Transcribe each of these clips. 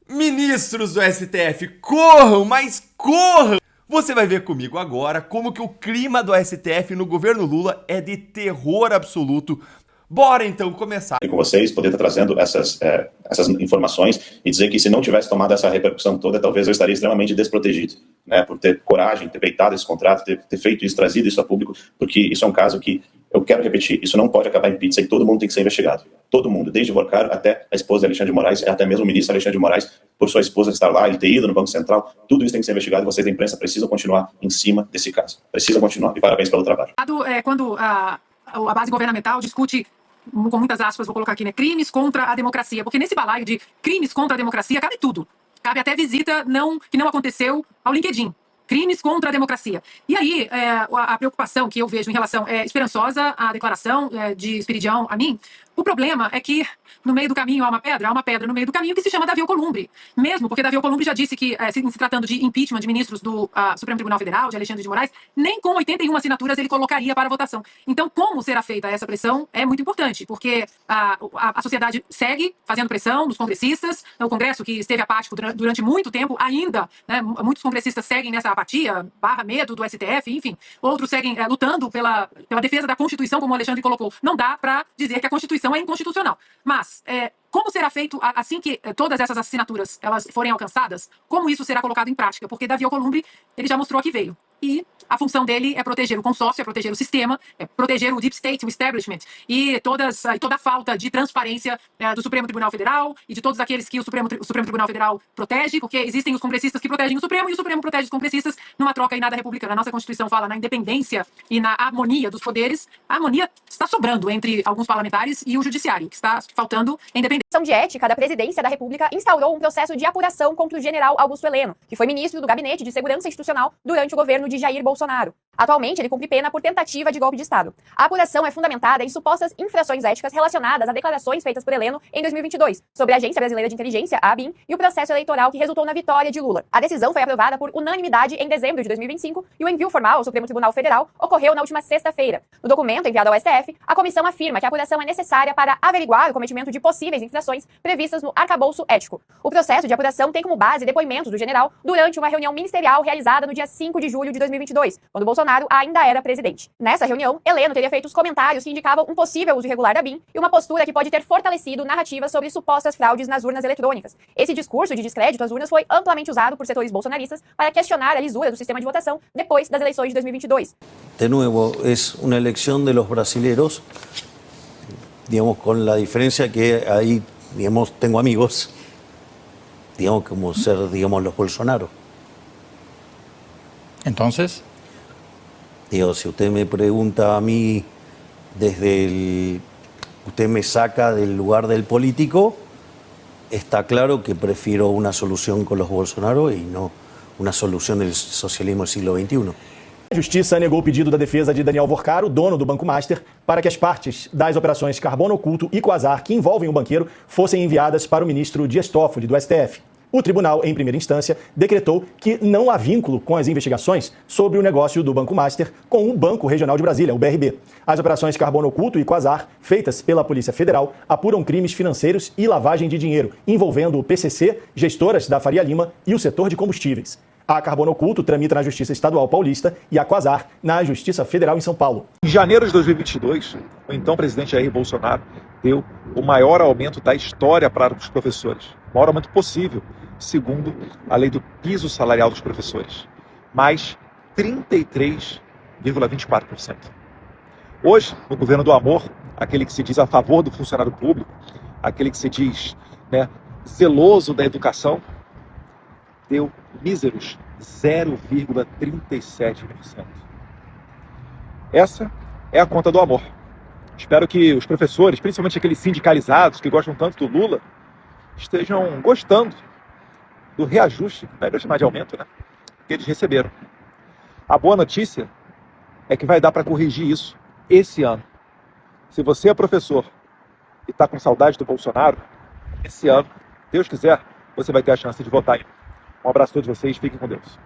Ministros do STF, corram, mas corram! Você vai ver comigo agora como que o clima do STF no governo Lula é de terror absoluto. Bora então começar. E com vocês, poder estar trazendo essas informações e dizer que se não tivesse tomado essa repercussão toda, talvez eu estaria extremamente desprotegido, né, por ter coragem, ter peitado esse contrato, ter feito isso, trazido isso a público, porque isso é um caso que, eu quero repetir, isso não pode acabar em pizza e todo mundo tem que ser investigado. Todo mundo, desde o Vorcaro até a esposa de Alexandre de Moraes, até mesmo o ministro Alexandre de Moraes, por sua esposa estar lá, ele ter ido no Banco Central, tudo isso tem que ser investigado e vocês da imprensa precisam continuar em cima desse caso. Precisam continuar e parabéns pelo trabalho. Quando a base governamental discute, com muitas aspas, vou colocar aqui, né, crimes contra a democracia, porque nesse balaio de crimes contra a democracia cabe tudo. Cabe até visita que não aconteceu ao LinkedIn. Crimes contra a democracia. E aí, a preocupação que eu vejo em relação esperançosa à declaração de Espiridião a mim, o problema é que no meio do caminho há uma pedra no meio do caminho que se chama Davi Alcolumbre. Mesmo porque Davi Alcolumbre já disse que, se tratando de impeachment de ministros do Supremo Tribunal Federal, de Alexandre de Moraes, nem com 81 assinaturas ele colocaria para votação. Então, como será feita essa pressão é muito importante, porque a sociedade segue fazendo pressão nos congressistas, o Congresso que esteve apático durante muito tempo, ainda, né, muitos congressistas seguem nessa apatia, medo do STF, enfim, outros seguem lutando pela defesa da Constituição, como o Alexandre colocou. Não dá para dizer que a Constituição é inconstitucional. Mas, como será feito assim que todas essas assinaturas elas forem alcançadas? Como isso será colocado em prática? Porque Davi Alcolumbre, ele já mostrou que veio. E a função dele é proteger o consórcio, é proteger o sistema, é proteger o deep state, o establishment, e toda a falta de transparência do Supremo Tribunal Federal e de todos aqueles que o Supremo Tribunal Federal protege, porque existem os congressistas que protegem o Supremo e o Supremo protege os congressistas numa troca e nada republicana. A nossa Constituição fala na independência e na harmonia dos poderes. A harmonia está sobrando entre alguns parlamentares e o judiciário, que está faltando em independência. A Comissão de Ética da Presidência da República instaurou um processo de apuração contra o general Augusto Heleno, que foi ministro do Gabinete de Segurança Institucional durante o governo de Jair Bolsonaro. Atualmente, ele cumpre pena por tentativa de golpe de Estado. A apuração é fundamentada em supostas infrações éticas relacionadas a declarações feitas por Heleno em 2022 sobre a Agência Brasileira de Inteligência, a ABIN, e o processo eleitoral que resultou na vitória de Lula. A decisão foi aprovada por unanimidade em dezembro de 2025 e o envio formal ao Supremo Tribunal Federal ocorreu na última sexta-feira. No documento enviado ao STF, a comissão afirma que a apuração é necessária para averiguar o cometimento de possíveis infrações previstas no arcabouço ético. O processo de apuração tem como base depoimentos do general durante uma reunião ministerial realizada no dia 5 de julho de 2022, quando Bolsonaro ainda era presidente. Nessa reunião, Heleno teria feito os comentários que indicavam um possível uso irregular da BIM e uma postura que pode ter fortalecido narrativas sobre supostas fraudes nas urnas eletrônicas. Esse discurso de descrédito às urnas foi amplamente usado por setores bolsonaristas para questionar a lisura do sistema de votação depois das eleições de 2022. De nuevo, es una elección de los brasileros, digamos, con la diferencia que ahí, digamos, tengo amigos, digamos, como ser, digamos, los Bolsonaro. Entonces, digo, si usted me pregunta a mí usted me saca del lugar del político, está claro que prefiero una solución con los Bolsonaro y no una solución del socialismo del siglo XXI. A Justiça negou o pedido da defesa de Daniel Vorcaro, dono do Banco Master, para que as partes das operações Carbono Oculto e Quasar que envolvem o banqueiro fossem enviadas para o ministro Dias Toffoli, do STF. O tribunal, em primeira instância, decretou que não há vínculo com as investigações sobre o negócio do Banco Master com o Banco Regional de Brasília, o BRB. As operações Carbono Oculto e Quasar, feitas pela Polícia Federal, apuram crimes financeiros e lavagem de dinheiro, envolvendo o PCC, gestoras da Faria Lima e o setor de combustíveis. A Carbono Oculto tramita na Justiça Estadual Paulista e a Quasar na Justiça Federal em São Paulo. Em janeiro de 2022, o então presidente Jair Bolsonaro deu o maior aumento da história para os professores. O maior aumento possível, segundo a lei do piso salarial dos professores. Mais 33,24%. Hoje, no governo do amor, aquele que se diz a favor do funcionário público, aquele que se diz, né, zeloso da educação, deu míseros 0,37%. Essa é a conta do amor. Espero que os professores, principalmente aqueles sindicalizados que gostam tanto do Lula, estejam gostando do reajuste, não é chamar de aumento, né, que eles receberam. A boa notícia é que vai dar para corrigir isso esse ano. Se você é professor e está com saudade do Bolsonaro, esse ano, Deus quiser, você vai ter a chance de votar em. Um abraço a todos vocês, fiquem com Deus.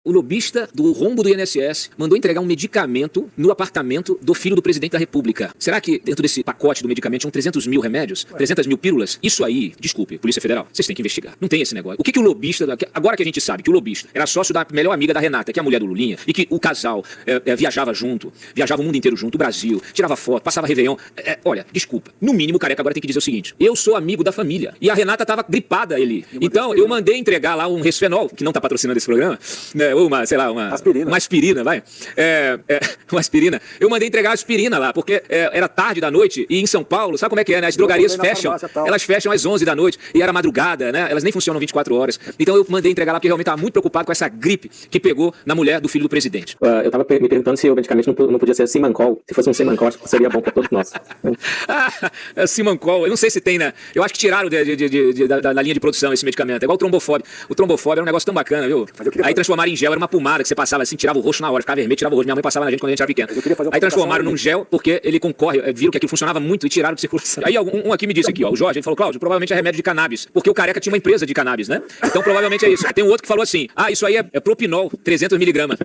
O lobista do rombo do INSS mandou entregar um medicamento no apartamento do filho do presidente da República. Será que dentro desse pacote do medicamento tinham 300 mil remédios? 300 mil pílulas? Isso aí, desculpe, Polícia Federal, vocês têm que investigar. Não tem esse negócio. O que o lobista... Agora que a gente sabe que o lobista era sócio da melhor amiga da Renata, que é a mulher do Lulinha, e que o casal viajava junto, viajava o mundo inteiro junto, o Brasil, tirava foto, passava Réveillon. Olha, desculpa, no mínimo o Careca agora tem que dizer o seguinte: eu sou amigo da família. E a Renata tava gripada ali. Então eu mandei entregar lá um resfenol, que não tá patrocinando esse programa, né, ou uma, sei lá, uma aspirina, vai. Uma aspirina. Eu mandei entregar aspirina lá, porque era tarde da noite e em São Paulo, sabe como é que é, né? As drogarias fecham. Elas fecham às 11 da noite e era madrugada, né? Elas nem funcionam 24 horas. Então eu mandei entregar lá porque realmente estava muito preocupado com essa gripe que pegou na mulher do filho do presidente. Eu estava me perguntando se o medicamento não podia ser Simancol. Se fosse um Simancol, acho que seria bom para todos nós. Simancol, eu não sei se tem, né? Eu acho que tiraram da linha de produção esse medicamento. É igual o trombofóbio. O trombofóbio era um negócio tão bacana, viu? Aí transformaram em gel, era uma pomada que você passava assim, tirava o roxo na hora, ficava vermelho, tirava o roxo. Minha mãe passava na gente quando a gente era pequeno. Aí transformaram num gel, porque ele concorre, viram que aquilo funcionava muito e tiraram de circulação. Aí um aqui me disse aqui, ó, o Jorge, ele falou: Cláudio, provavelmente é remédio de cannabis, porque o Careca tinha uma empresa de cannabis, né? Então provavelmente é isso. Tem um outro que falou assim: isso aí é propinol, 300 miligramas.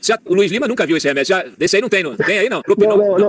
Já o Luiz Lima nunca viu esse remédio. Desse aí não tem, não tem aí não? Propinol. Não.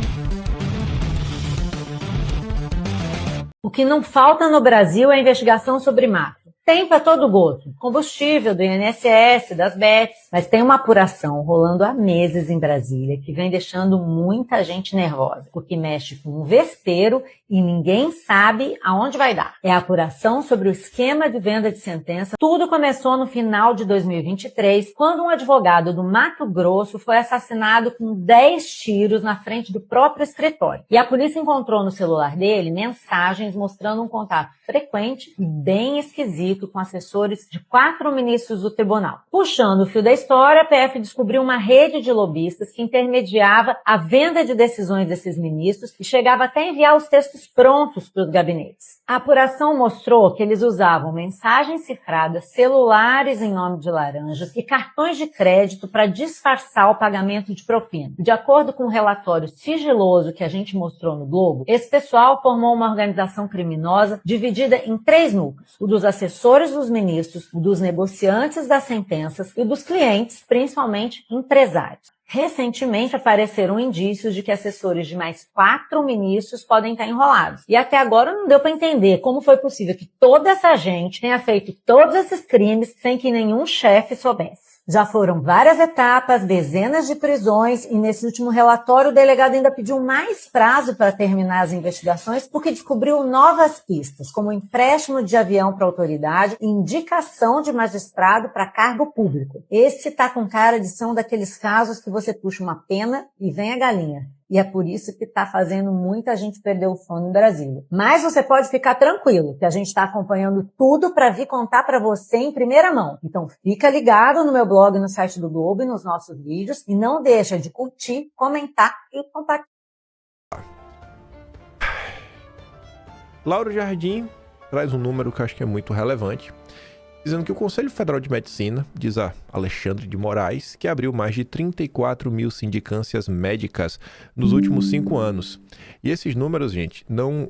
O que não falta no Brasil é investigação sobre máfia. Tem para todo gosto, combustível do INSS, das bets, mas tem uma apuração rolando há meses em Brasília que vem deixando muita gente nervosa, porque mexe com um vespeiro e ninguém sabe aonde vai dar. É a apuração sobre o esquema de venda de sentença. Tudo começou no final de 2023, quando um advogado do Mato Grosso foi assassinado com 10 tiros na frente do próprio escritório. E a polícia encontrou no celular dele mensagens mostrando um contato frequente e bem esquisito com assessores de 4 ministros do tribunal. Puxando o fio da história, a PF descobriu uma rede de lobistas que intermediava a venda de decisões desses ministros e chegava até a enviar os textos prontos para os gabinetes. A apuração mostrou que eles usavam mensagens cifradas, celulares em nome de laranjas e cartões de crédito para disfarçar o pagamento de propina. De acordo com o relatório sigiloso que a gente mostrou no Globo, esse pessoal formou uma organização criminosa dividida em 3 núcleos: o dos assessores dos ministros, o dos negociantes das sentenças e o dos clientes, principalmente empresários. Recentemente apareceram indícios de que assessores de mais 4 ministros podem estar enrolados. E até agora não deu para entender como foi possível que toda essa gente tenha feito todos esses crimes sem que nenhum chefe soubesse. Já foram várias etapas, dezenas de prisões e nesse último relatório o delegado ainda pediu mais prazo para terminar as investigações porque descobriu novas pistas, como empréstimo de avião para autoridade e indicação de magistrado para cargo público. Esse tá com cara de ser um daqueles casos que você puxa uma pena e vem a galinha. E é por isso que está fazendo muita gente perder o sono em Brasília. Mas você pode ficar tranquilo, que a gente está acompanhando tudo para vir contar para você em primeira mão. Então fica ligado no meu blog, no site do Globo e nos nossos vídeos. E não deixa de curtir, comentar e compartilhar. Lauro Jardim traz um número que eu acho que é muito relevante, dizendo que o Conselho Federal de Medicina, diz a Alexandre de Moraes, que abriu mais de 34 mil sindicâncias médicas nos últimos 5 anos. E esses números, gente, não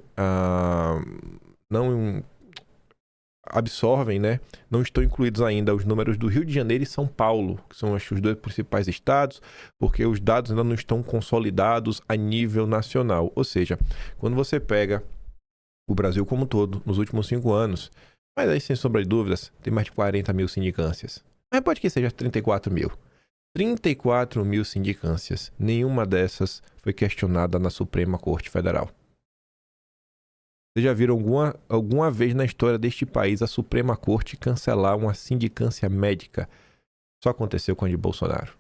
absorvem, né? Não estão incluídos ainda os números do Rio de Janeiro e São Paulo, que são acho, os 2 principais estados, porque os dados ainda não estão consolidados a nível nacional. Ou seja, quando você pega o Brasil como um todo, nos últimos 5 anos, mas aí, sem sombra de dúvidas, tem mais de 40 mil sindicâncias. Mas pode que seja 34 mil. 34 mil sindicâncias. Nenhuma dessas foi questionada na Suprema Corte Federal. Vocês já viram alguma vez na história deste país a Suprema Corte cancelar uma sindicância médica? Só aconteceu com a de Bolsonaro.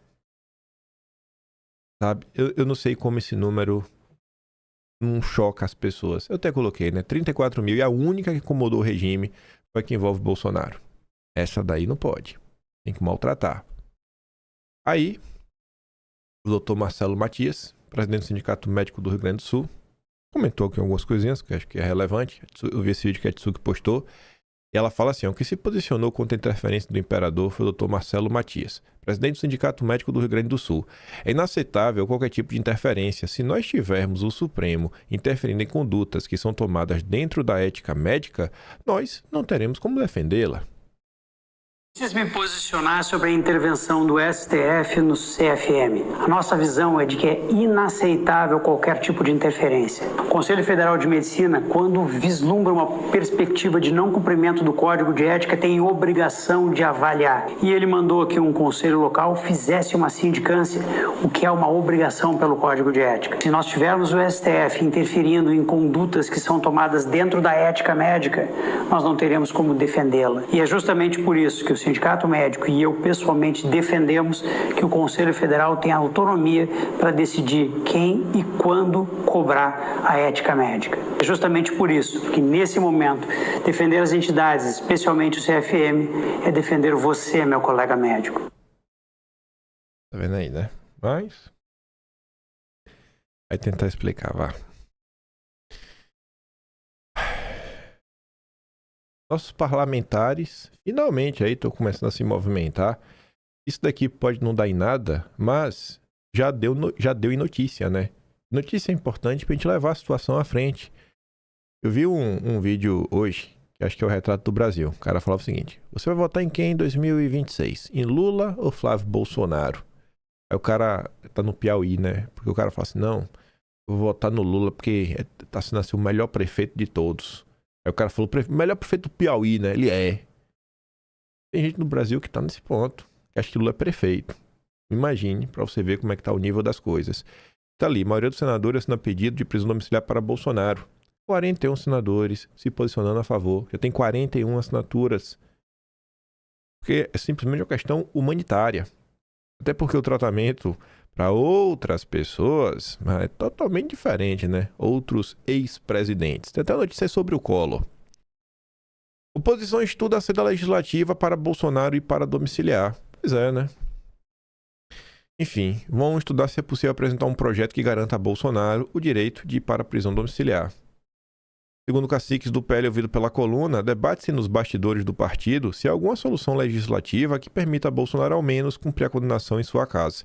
Sabe? Eu não sei como esse número não choca as pessoas. Eu até coloquei, né? 34 mil. E a única que incomodou o regime foi a que envolve Bolsonaro. Essa daí não pode. Tem que maltratar. Aí, o doutor Marcelo Matias, presidente do Sindicato Médico do Rio Grande do Sul, comentou aqui algumas coisinhas que eu acho que é relevante. Eu vi esse vídeo que a Tsuki postou. E ela fala assim, o que se posicionou contra a interferência do imperador foi o doutor Marcelo Matias, presidente do Sindicato Médico do Rio Grande do Sul. É inaceitável qualquer tipo de interferência. Se nós tivermos o Supremo interferindo em condutas que são tomadas dentro da ética médica, nós não teremos como defendê-la. Preciso me posicionar sobre a intervenção do STF no CFM. A nossa visão é de que é inaceitável qualquer tipo de interferência. O Conselho Federal de Medicina, quando vislumbra uma perspectiva de não cumprimento do Código de Ética, tem obrigação de avaliar. E ele mandou que um conselho local fizesse uma sindicância, o que é uma obrigação pelo Código de Ética. Se nós tivermos o STF interferindo em condutas que são tomadas dentro da ética médica, nós não teremos como defendê-la. E é justamente por isso que o Sindicato Médico e eu pessoalmente defendemos que o Conselho Federal tenha autonomia para decidir quem e quando cobrar a ética médica. É justamente por isso que, nesse momento, defender as entidades, especialmente o CFM, é defender você, meu colega médico. Tá vendo aí, né? Mas... vai tentar explicar, vá. Nossos parlamentares, finalmente aí estão começando a se movimentar. Isso daqui pode não dar em nada, mas já deu em notícia, né? Notícia importante pra gente levar a situação à frente. Eu vi um vídeo hoje, que acho que é o retrato do Brasil. O cara falava o seguinte: você vai votar em quem em 2026? Em Lula ou Flávio Bolsonaro? Aí o cara tá no Piauí, né? Porque o cara fala assim: não, eu vou votar no Lula porque tá sendo assim, o melhor prefeito de todos. Aí o cara falou: melhor prefeito do Piauí, né? Ele é. Tem gente no Brasil que tá nesse ponto, que acha que Lula é prefeito. Imagine, pra você ver como é que tá o nível das coisas. Tá ali, a maioria dos senadores assina pedido de prisão domiciliar para Bolsonaro. 41 senadores se posicionando a favor. Já tem 41 assinaturas. Porque é simplesmente uma questão humanitária. Até porque o tratamento para outras pessoas é totalmente diferente, né? Outros ex-presidentes. Tem até notícia sobre o Collor. Oposição estuda a saída legislativa para Bolsonaro e para domiciliar. Pois é, né? Enfim, vão estudar se é possível apresentar um projeto que garanta a Bolsonaro o direito de ir para a prisão domiciliar. Segundo caciques do PL ouvido pela coluna, debate-se nos bastidores do partido se há alguma solução legislativa que permita a Bolsonaro ao menos cumprir a condenação em sua casa.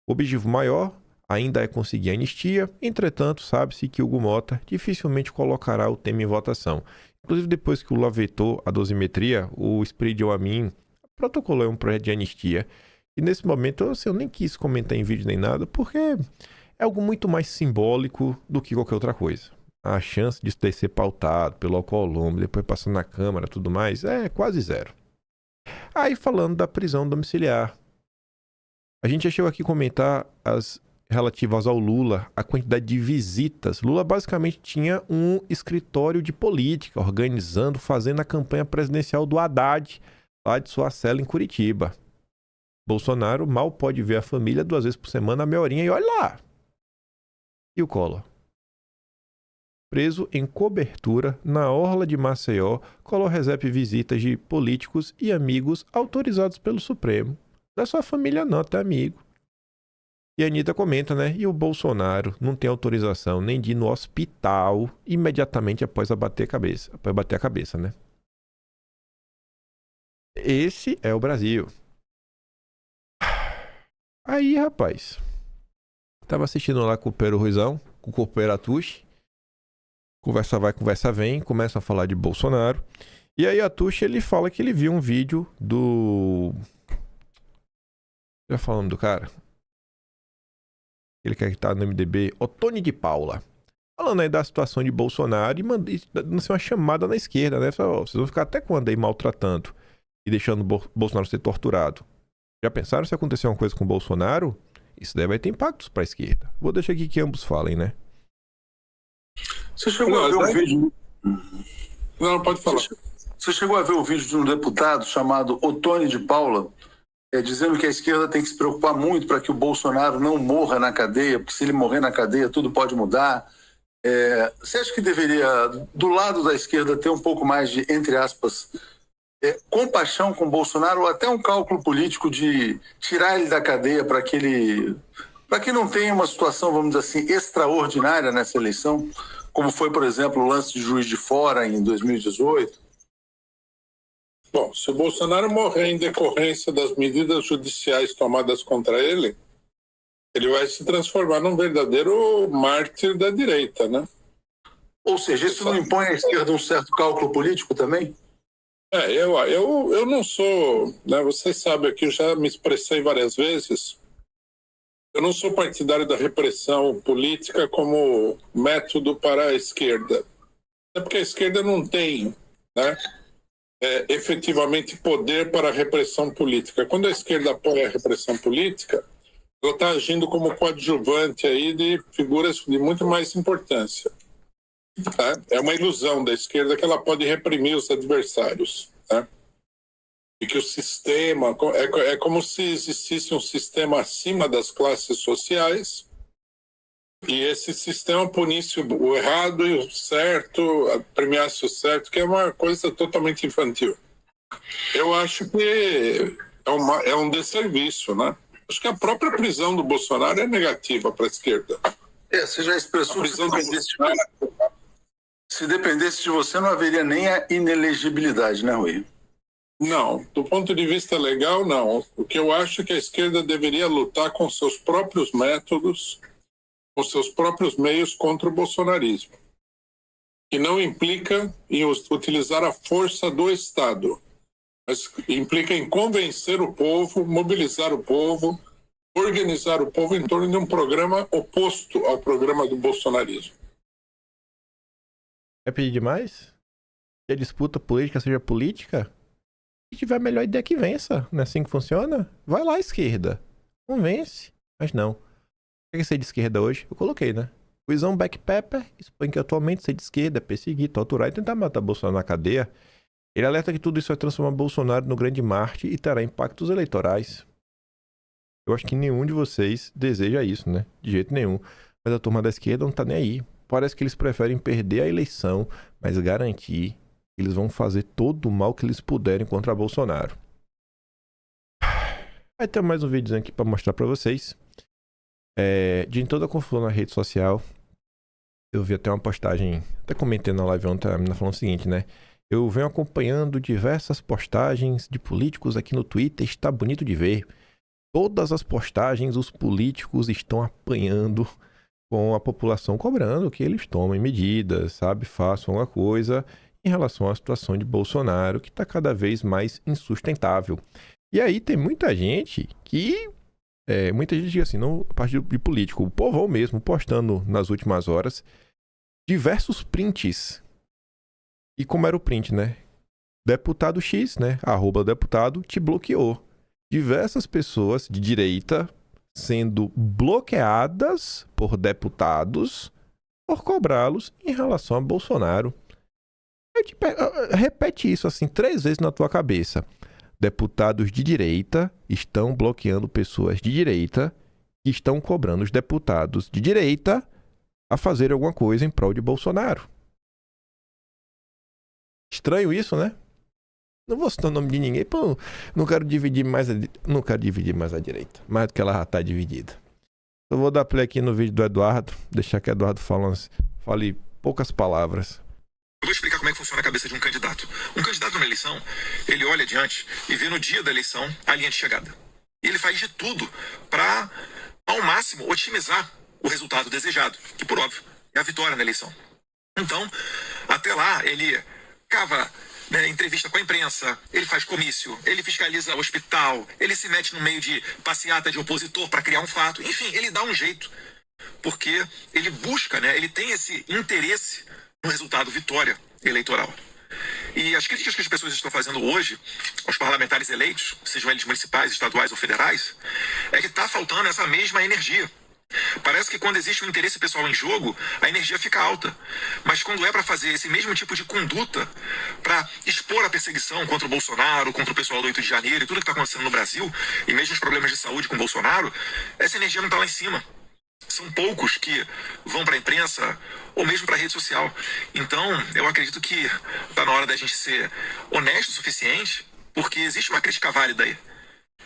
O objetivo maior ainda é conseguir a anistia, entretanto, sabe-se que Hugo Mota dificilmente colocará o tema em votação. Inclusive, depois que o Lula vetou a dosimetria, o Espírito Amin protocolou um projeto de anistia. E nesse momento eu nem quis comentar em vídeo nem nada, porque é algo muito mais simbólico do que qualquer outra coisa. A chance de isso ser pautado pelo Alcolumbre, depois passando na Câmara e tudo mais, é quase zero. Aí falando da prisão domiciliar. A gente já chegou aqui a comentar as relativas ao Lula, a quantidade de visitas. Lula basicamente tinha um escritório de política, organizando, fazendo a campanha presidencial do Haddad, lá de sua cela em Curitiba. Bolsonaro mal pode ver a família 2 vezes por semana, a meia horinha, e olha lá. E o Collor? Preso em cobertura na orla de Maceió, Collor recebe visitas de políticos e amigos autorizados pelo Supremo. Da sua família não, até amigo. E a Anitta comenta, né? E o Bolsonaro não tem autorização nem de ir no hospital imediatamente após bater a cabeça, né? Esse é o Brasil. Aí, rapaz, tava assistindo lá com o Pero Ruizão, com o Corpeiro Atushi. Conversa vai, conversa vem, começa a falar de Bolsonaro. E aí Atushi, ele fala que ele viu um vídeo do... Já falando do cara? Ele quer que tá no MDB, Ottoni de Paula. Falando aí da situação de Bolsonaro e dando uma chamada na esquerda, né? Vocês vão ficar até quando aí maltratando e deixando Bolsonaro ser torturado? Já pensaram se acontecer uma coisa com o Bolsonaro? Isso daí vai ter impactos para a esquerda. Vou deixar aqui que ambos falem, né? Você chegou a ver um vídeo... Não, pode falar. Você chegou a ver o vídeo de um deputado chamado Ottoni de Paula, dizendo que a esquerda tem que se preocupar muito para que o Bolsonaro não morra na cadeia, porque se ele morrer na cadeia tudo pode mudar. Você acha que deveria, do lado da esquerda, ter um pouco mais de, entre aspas, compaixão com o Bolsonaro, ou até um cálculo político de tirar ele da cadeia para que não tenha uma situação, vamos dizer assim, extraordinária nessa eleição, como foi, por exemplo, o lance de Juiz de Fora em 2018? Bom, se o Bolsonaro morrer em decorrência das medidas judiciais tomadas contra ele, ele vai se transformar num verdadeiro mártir da direita, né? Ou seja, isso não impõe à esquerda um certo cálculo político também? Eu não sou, né, vocês sabem que eu já me expressei várias vezes, eu não sou partidário da repressão política como método para a esquerda. É porque a esquerda não tem, né, efetivamente poder para a repressão política. Quando a esquerda apoia a repressão política, ela está agindo como coadjuvante aí de figuras de muito mais importância. Tá? É uma ilusão da esquerda que ela pode reprimir os adversários. Tá? E que o sistema... É como se existisse um sistema acima das classes sociais e esse sistema punisse o errado e o certo, premiasse o certo, que é uma coisa totalmente infantil. Eu acho que é um desserviço, né? Acho que a própria prisão do Bolsonaro é negativa para a esquerda. Você já expressou que se dependesse de você, não haveria nem a inelegibilidade, né, Rui? Não, do ponto de vista legal, não. O que eu acho é que a esquerda deveria lutar com seus próprios métodos, com seus próprios meios contra o bolsonarismo, que não implica em utilizar a força do Estado, mas implica em convencer o povo, mobilizar o povo, organizar o povo em torno de um programa oposto ao programa do bolsonarismo. Quer pedir demais? Que a disputa política seja política? Se tiver a melhor ideia que vença, não é assim que funciona? Vai lá, esquerda. Convence. Mas não. Quer ser de esquerda hoje? Eu coloquei, né? Luizão Backpepper expõe que atualmente ser de esquerda é perseguir, torturar e tentar matar Bolsonaro na cadeia. Ele alerta que tudo isso vai transformar Bolsonaro no grande Marte e terá impactos eleitorais. Eu acho que nenhum de vocês deseja isso, né? De jeito nenhum. Mas a turma da esquerda não tá nem aí. Parece que eles preferem perder a eleição, mas garantir que eles vão fazer todo o mal que eles puderem contra Bolsonaro. Vai ter mais um vídeo aqui pra mostrar pra vocês. De toda a confusão na rede social, eu vi até uma postagem, até comentei na live ontem, a menina falando o seguinte, né? Eu venho acompanhando diversas postagens de políticos aqui no Twitter, está bonito de ver. Todas as postagens, os políticos estão apanhando com a população, cobrando que eles tomem medidas, sabe? Façam alguma coisa em relação à situação de Bolsonaro, que está cada vez mais insustentável. E aí tem muita gente que... muita gente diz assim, não a parte de político, o povão mesmo, postando nas últimas horas diversos prints. E como era o print, né? Deputado X, né? @deputado te bloqueou. Diversas pessoas de direita sendo bloqueadas por deputados por cobrá-los em relação a Bolsonaro. Repete isso assim 3 vezes na tua cabeça. Deputados de direita estão bloqueando pessoas de direita que estão cobrando os deputados de direita a fazer alguma coisa em prol de Bolsonaro. Estranho isso, né? Não vou citar o nome de ninguém, pô, não quero dividir mais a direita, mais do que ela já está dividida. Eu vou dar play aqui no vídeo do Eduardo, deixar que o Eduardo fale poucas palavras. Eu vou explicar como é que funciona a cabeça de um candidato. Um candidato numa eleição, ele olha adiante e vê no dia da eleição a linha de chegada. E ele faz de tudo para, ao máximo, otimizar o resultado desejado, que, por óbvio, é a vitória na eleição. Então, até lá, ele cava, né, entrevista com a imprensa, ele faz comício, ele fiscaliza o hospital, ele se mete no meio de passeata de opositor para criar um fato. Enfim, ele dá um jeito, porque ele busca, né, ele tem esse interesse no resultado vitória eleitoral. E as críticas que as pessoas estão fazendo hoje aos parlamentares eleitos, sejam eles municipais, estaduais ou federais, é que está faltando essa mesma energia. Parece que quando existe um interesse pessoal em jogo, a energia fica alta. Mas quando é para fazer esse mesmo tipo de conduta, para expor a perseguição contra o Bolsonaro, contra o pessoal do 8 de janeiro e tudo que está acontecendo no Brasil, e mesmo os problemas de saúde com o Bolsonaro, essa energia não está lá em cima. São poucos que vão para a imprensa ou mesmo para a rede social. Então, eu acredito que está na hora da gente ser honesto o suficiente, porque existe uma crítica válida aí.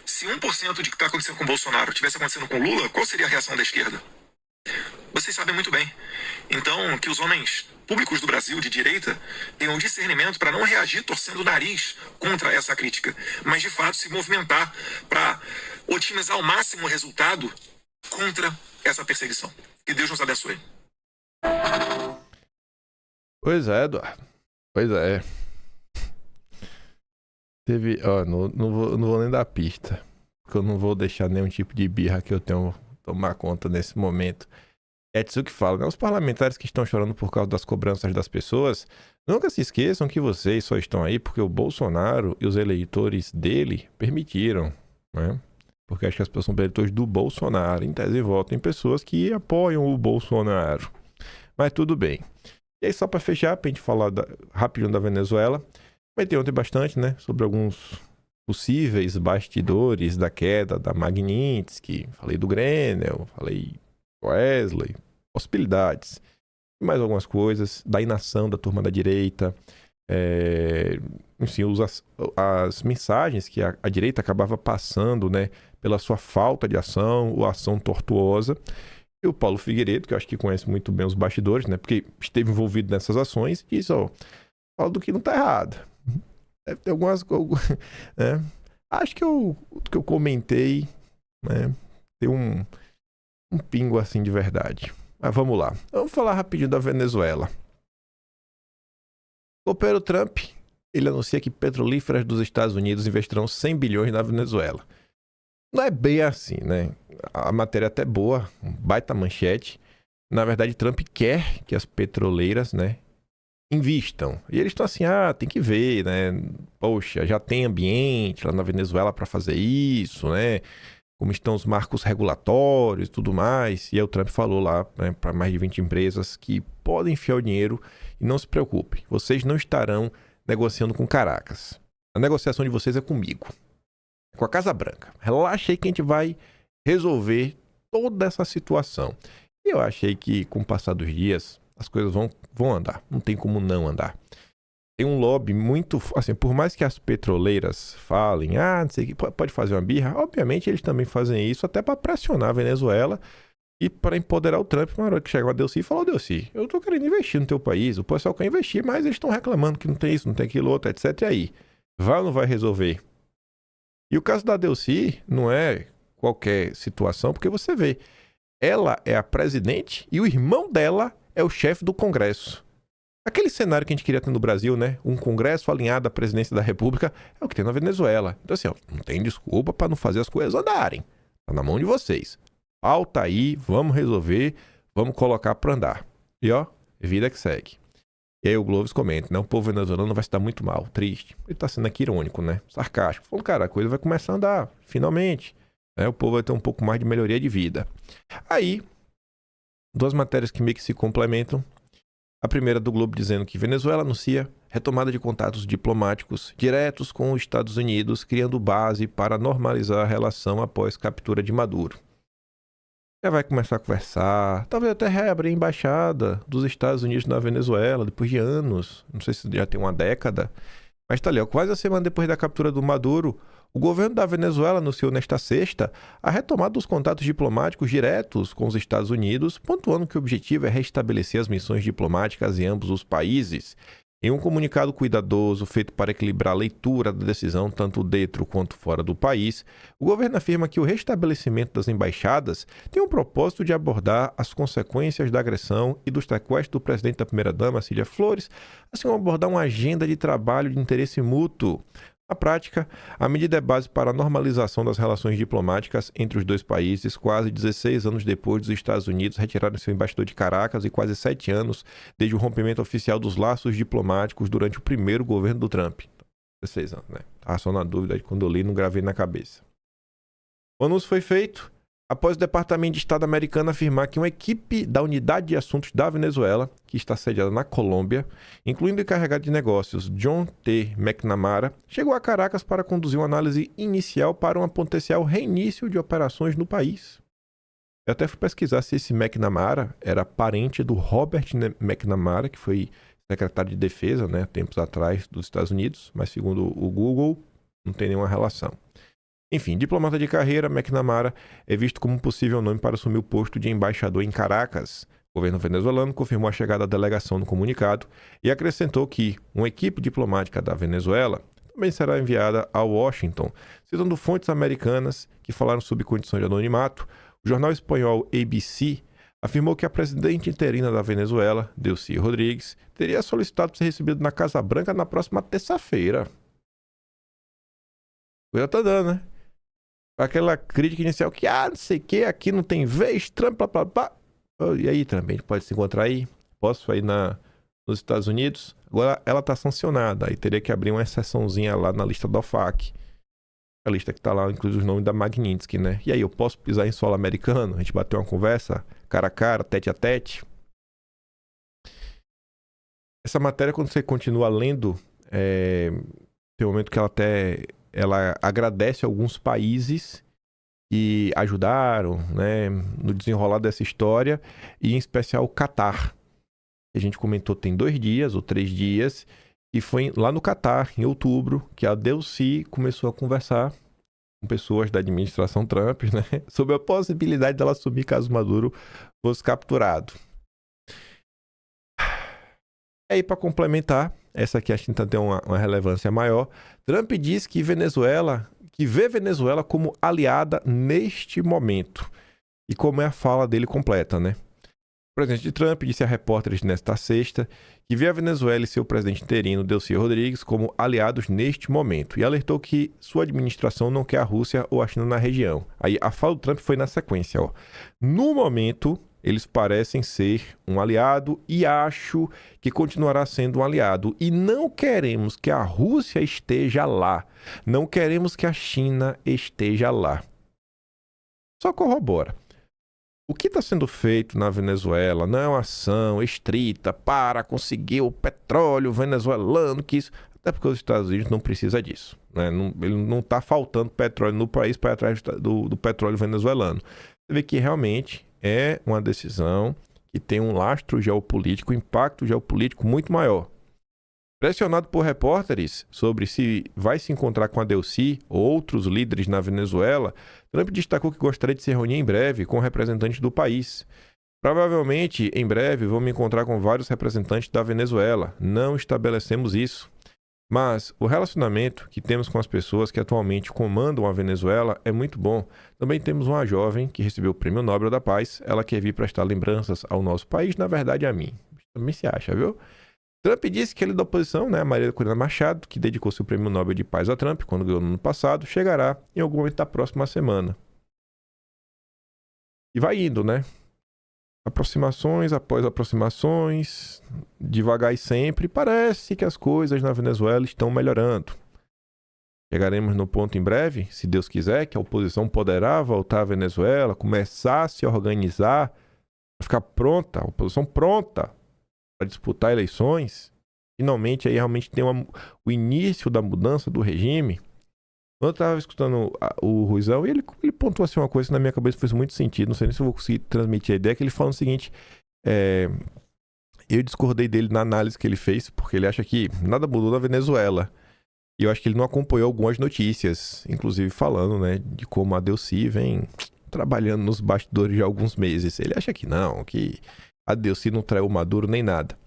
Se 1% de que está acontecendo com o Bolsonaro tivesse acontecendo com o Lula, qual seria a reação da esquerda? Vocês sabem muito bem. Então, que os homens públicos do Brasil, de direita, tenham discernimento para não reagir torcendo o nariz contra essa crítica, mas de fato se movimentar para otimizar ao máximo o resultado contra essa perseguição. Que Deus nos abençoe. Pois é, Eduardo. Pois é. Teve, ó, não vou nem dar pista, porque eu não vou deixar nenhum tipo de birra que eu tenho tomar conta nesse momento. É disso que fala, né? Os parlamentares que estão chorando por causa das cobranças das pessoas, nunca se esqueçam que vocês só estão aí porque o Bolsonaro e os eleitores dele permitiram, né? Porque acho que as pessoas são eleitores do Bolsonaro, em tese votam em pessoas que apoiam o Bolsonaro. Mas tudo bem. E aí, só para fechar, pra gente falar rapidinho da Venezuela, comentei ontem bastante, né, sobre alguns possíveis bastidores da queda da Magnitsky, falei do Grenell, falei do Wesley, possibilidades, e mais algumas coisas, da inação da turma da direita, enfim, as mensagens que a direita acabava passando, né, pela sua falta de ação, ou ação tortuosa. E o Paulo Figueiredo, que eu acho que conhece muito bem os bastidores, né? Porque esteve envolvido nessas ações, diz, ó, fala do que não tá errado. Deve ter algumas... né? Acho que o que eu comentei, né? Tem um pingo assim de verdade. Mas vamos lá. Vamos falar rapidinho da Venezuela. O Pedro Trump, ele anuncia que petrolíferas dos Estados Unidos investirão 100 bilhões na Venezuela. Não é bem assim, né? A matéria é até boa, um baita manchete. Na verdade, Trump quer que as petroleiras, né, invistam. E eles estão assim, tem que ver, né? Poxa, já tem ambiente lá na Venezuela para fazer isso, né? Como estão os marcos regulatórios e tudo mais. E aí o Trump falou lá, né, para mais de 20 empresas que podem enfiar o dinheiro e não se preocupem, vocês não estarão negociando com Caracas. A negociação de vocês é comigo. Com a Casa Branca. Relaxa aí que a gente vai resolver toda essa situação. E eu achei que com o passar dos dias as coisas vão andar. Não tem como não andar. Tem um lobby muito... assim, por mais que as petroleiras falem, não sei o que, pode fazer uma birra, obviamente eles também fazem isso até para pressionar a Venezuela e para empoderar o Trump. Na hora que chegou a Delcy e falou, Delcy, eu tô querendo investir no teu país, o pessoal quer investir, mas eles estão reclamando que não tem isso, não tem aquilo outro, etc. E aí? Vai ou não vai resolver? E o caso da Delcy não é qualquer situação, porque você vê, ela é a presidente e o irmão dela é o chefe do Congresso. Aquele cenário que a gente queria ter no Brasil, né? Um Congresso alinhado à presidência da República, é o que tem na Venezuela. Então assim, não tem desculpa para não fazer as coisas andarem. Tá na mão de vocês. Pauta aí, vamos resolver, vamos colocar para andar. E ó, vida que segue. E aí o Gloves comenta, né? O povo venezuelano vai se dar muito mal, triste. Ele tá sendo aqui irônico, né? Sarcástico. Falando, cara, a coisa vai começar a andar, finalmente. Né? O povo vai ter um pouco mais de melhoria de vida. Aí, duas matérias que meio que se complementam. A primeira do Globo dizendo que Venezuela anuncia retomada de contatos diplomáticos diretos com os Estados Unidos, criando base para normalizar a relação após captura de Maduro. Já vai começar a conversar, talvez até reabrir a embaixada dos Estados Unidos na Venezuela, depois de anos, não sei se já tem uma década, mas tá ali, ó, quase a semana depois da captura do Maduro, o governo da Venezuela anunciou nesta sexta a retomada dos contatos diplomáticos diretos com os Estados Unidos, pontuando que o objetivo é restabelecer as missões diplomáticas em ambos os países. Em um comunicado cuidadoso feito para equilibrar a leitura da decisão tanto dentro quanto fora do país, o governo afirma que o restabelecimento das embaixadas tem o propósito de abordar as consequências da agressão e dos sequestros do presidente da primeira-dama, Cília Flores, assim como abordar uma agenda de trabalho de interesse mútuo. Na prática, a medida é base para a normalização das relações diplomáticas entre os dois países, quase 16 anos depois dos Estados Unidos retirarem seu embaixador de Caracas e quase 7 anos desde o rompimento oficial dos laços diplomáticos durante o primeiro governo do Trump. 16 anos, né? Tava só na dúvida de quando eu li, não gravei na cabeça. O anúncio foi feito após o Departamento de Estado americano afirmar que uma equipe da Unidade de Assuntos da Venezuela, que está sediada na Colômbia, incluindo o encarregado de negócios John T. McNamara, chegou a Caracas para conduzir uma análise inicial para um potencial reinício de operações no país. Eu até fui pesquisar se esse McNamara era parente do Robert McNamara, que foi secretário de Defesa, né, tempos atrás dos Estados Unidos, mas segundo o Google, não tem nenhuma relação. Enfim, diplomata de carreira, McNamara é visto como um possível nome para assumir o posto de embaixador em Caracas. O governo venezuelano confirmou a chegada da delegação no comunicado e acrescentou que uma equipe diplomática da Venezuela também será enviada a Washington, citando fontes americanas que falaram sob condição de anonimato. O jornal espanhol ABC afirmou que a presidente interina da Venezuela, Delcy Rodrigues, teria solicitado ser recebida na Casa Branca na próxima terça-feira. Coisa tá dando, né? Aquela crítica inicial que, não sei o que, aqui não tem vez, Trump, blá, blá, blá. E aí, Trump, a gente pode se encontrar aí? Posso ir nos Estados Unidos? Agora ela tá sancionada, aí teria que abrir uma exceçãozinha lá na lista da OFAC. A lista que tá lá, inclui os nomes da Magnitsky, né? E aí, eu posso pisar em solo americano? A gente bater uma conversa, cara a cara, tete a tete? Essa matéria, quando você continua lendo, tem um momento que ela agradece alguns países que ajudaram, né, no desenrolar dessa história, e em especial o Catar. A gente comentou tem 2 dias ou 3 dias, e foi lá no Catar, em outubro, que a Delcy começou a conversar com pessoas da administração Trump, né, sobre a possibilidade dela assumir caso Maduro fosse capturado. E aí, para complementar, essa aqui acho que tem uma relevância maior, Trump diz que vê Venezuela como aliada neste momento. E como é a fala dele completa, né? O presidente Trump disse a repórteres nesta sexta que vê a Venezuela e seu presidente interino, Delcy Rodrigues, como aliados neste momento. E alertou que sua administração não quer a Rússia ou a China na região. Aí a fala do Trump foi na sequência, ó. No momento, eles parecem ser um aliado e acho que continuará sendo um aliado. E não queremos que a Rússia esteja lá. Não queremos que a China esteja lá. Só corrobora. O que está sendo feito na Venezuela não é uma ação estrita para conseguir o petróleo venezuelano, que isso... Até porque os Estados Unidos não precisam disso, né? Ele não está faltando petróleo no país para ir atrás do petróleo venezuelano. Você vê que realmente é uma decisão que tem um lastro geopolítico, um impacto geopolítico muito maior. Pressionado por repórteres sobre se vai se encontrar com a Delcy ou outros líderes na Venezuela, Trump destacou que gostaria de se reunir em breve com representantes do país. Provavelmente, em breve, vou me encontrar com vários representantes da Venezuela. Não estabelecemos isso. Mas o relacionamento que temos com as pessoas que atualmente comandam a Venezuela é muito bom. Também temos uma jovem que recebeu o Prêmio Nobel da Paz. Ela quer vir prestar lembranças ao nosso país, na verdade a mim. Também se acha, viu? Trump disse que ele da oposição, né, a Maria Corina Machado, que dedicou seu Prêmio Nobel de Paz a Trump quando ganhou no ano passado, chegará em algum momento da próxima semana. E vai indo, né? Aproximações após aproximações, devagar e sempre, parece que as coisas na Venezuela estão melhorando. Chegaremos no ponto em breve, se Deus quiser, que a oposição poderá voltar à Venezuela, começar a se organizar, ficar pronta, a oposição pronta para disputar eleições. Finalmente aí realmente tem o início da mudança do regime. Eu estava escutando o Ruizão e ele pontuou assim uma coisa que na minha cabeça fez muito sentido. Não sei nem se eu vou conseguir transmitir a ideia, que ele fala o seguinte: eu discordei dele na análise que ele fez, porque ele acha que nada mudou na Venezuela. E eu acho que ele não acompanhou algumas notícias, inclusive falando, né, de como a Delcy vem trabalhando nos bastidores de alguns meses. Ele acha que não, que a Delcy não traiu o Maduro nem nada.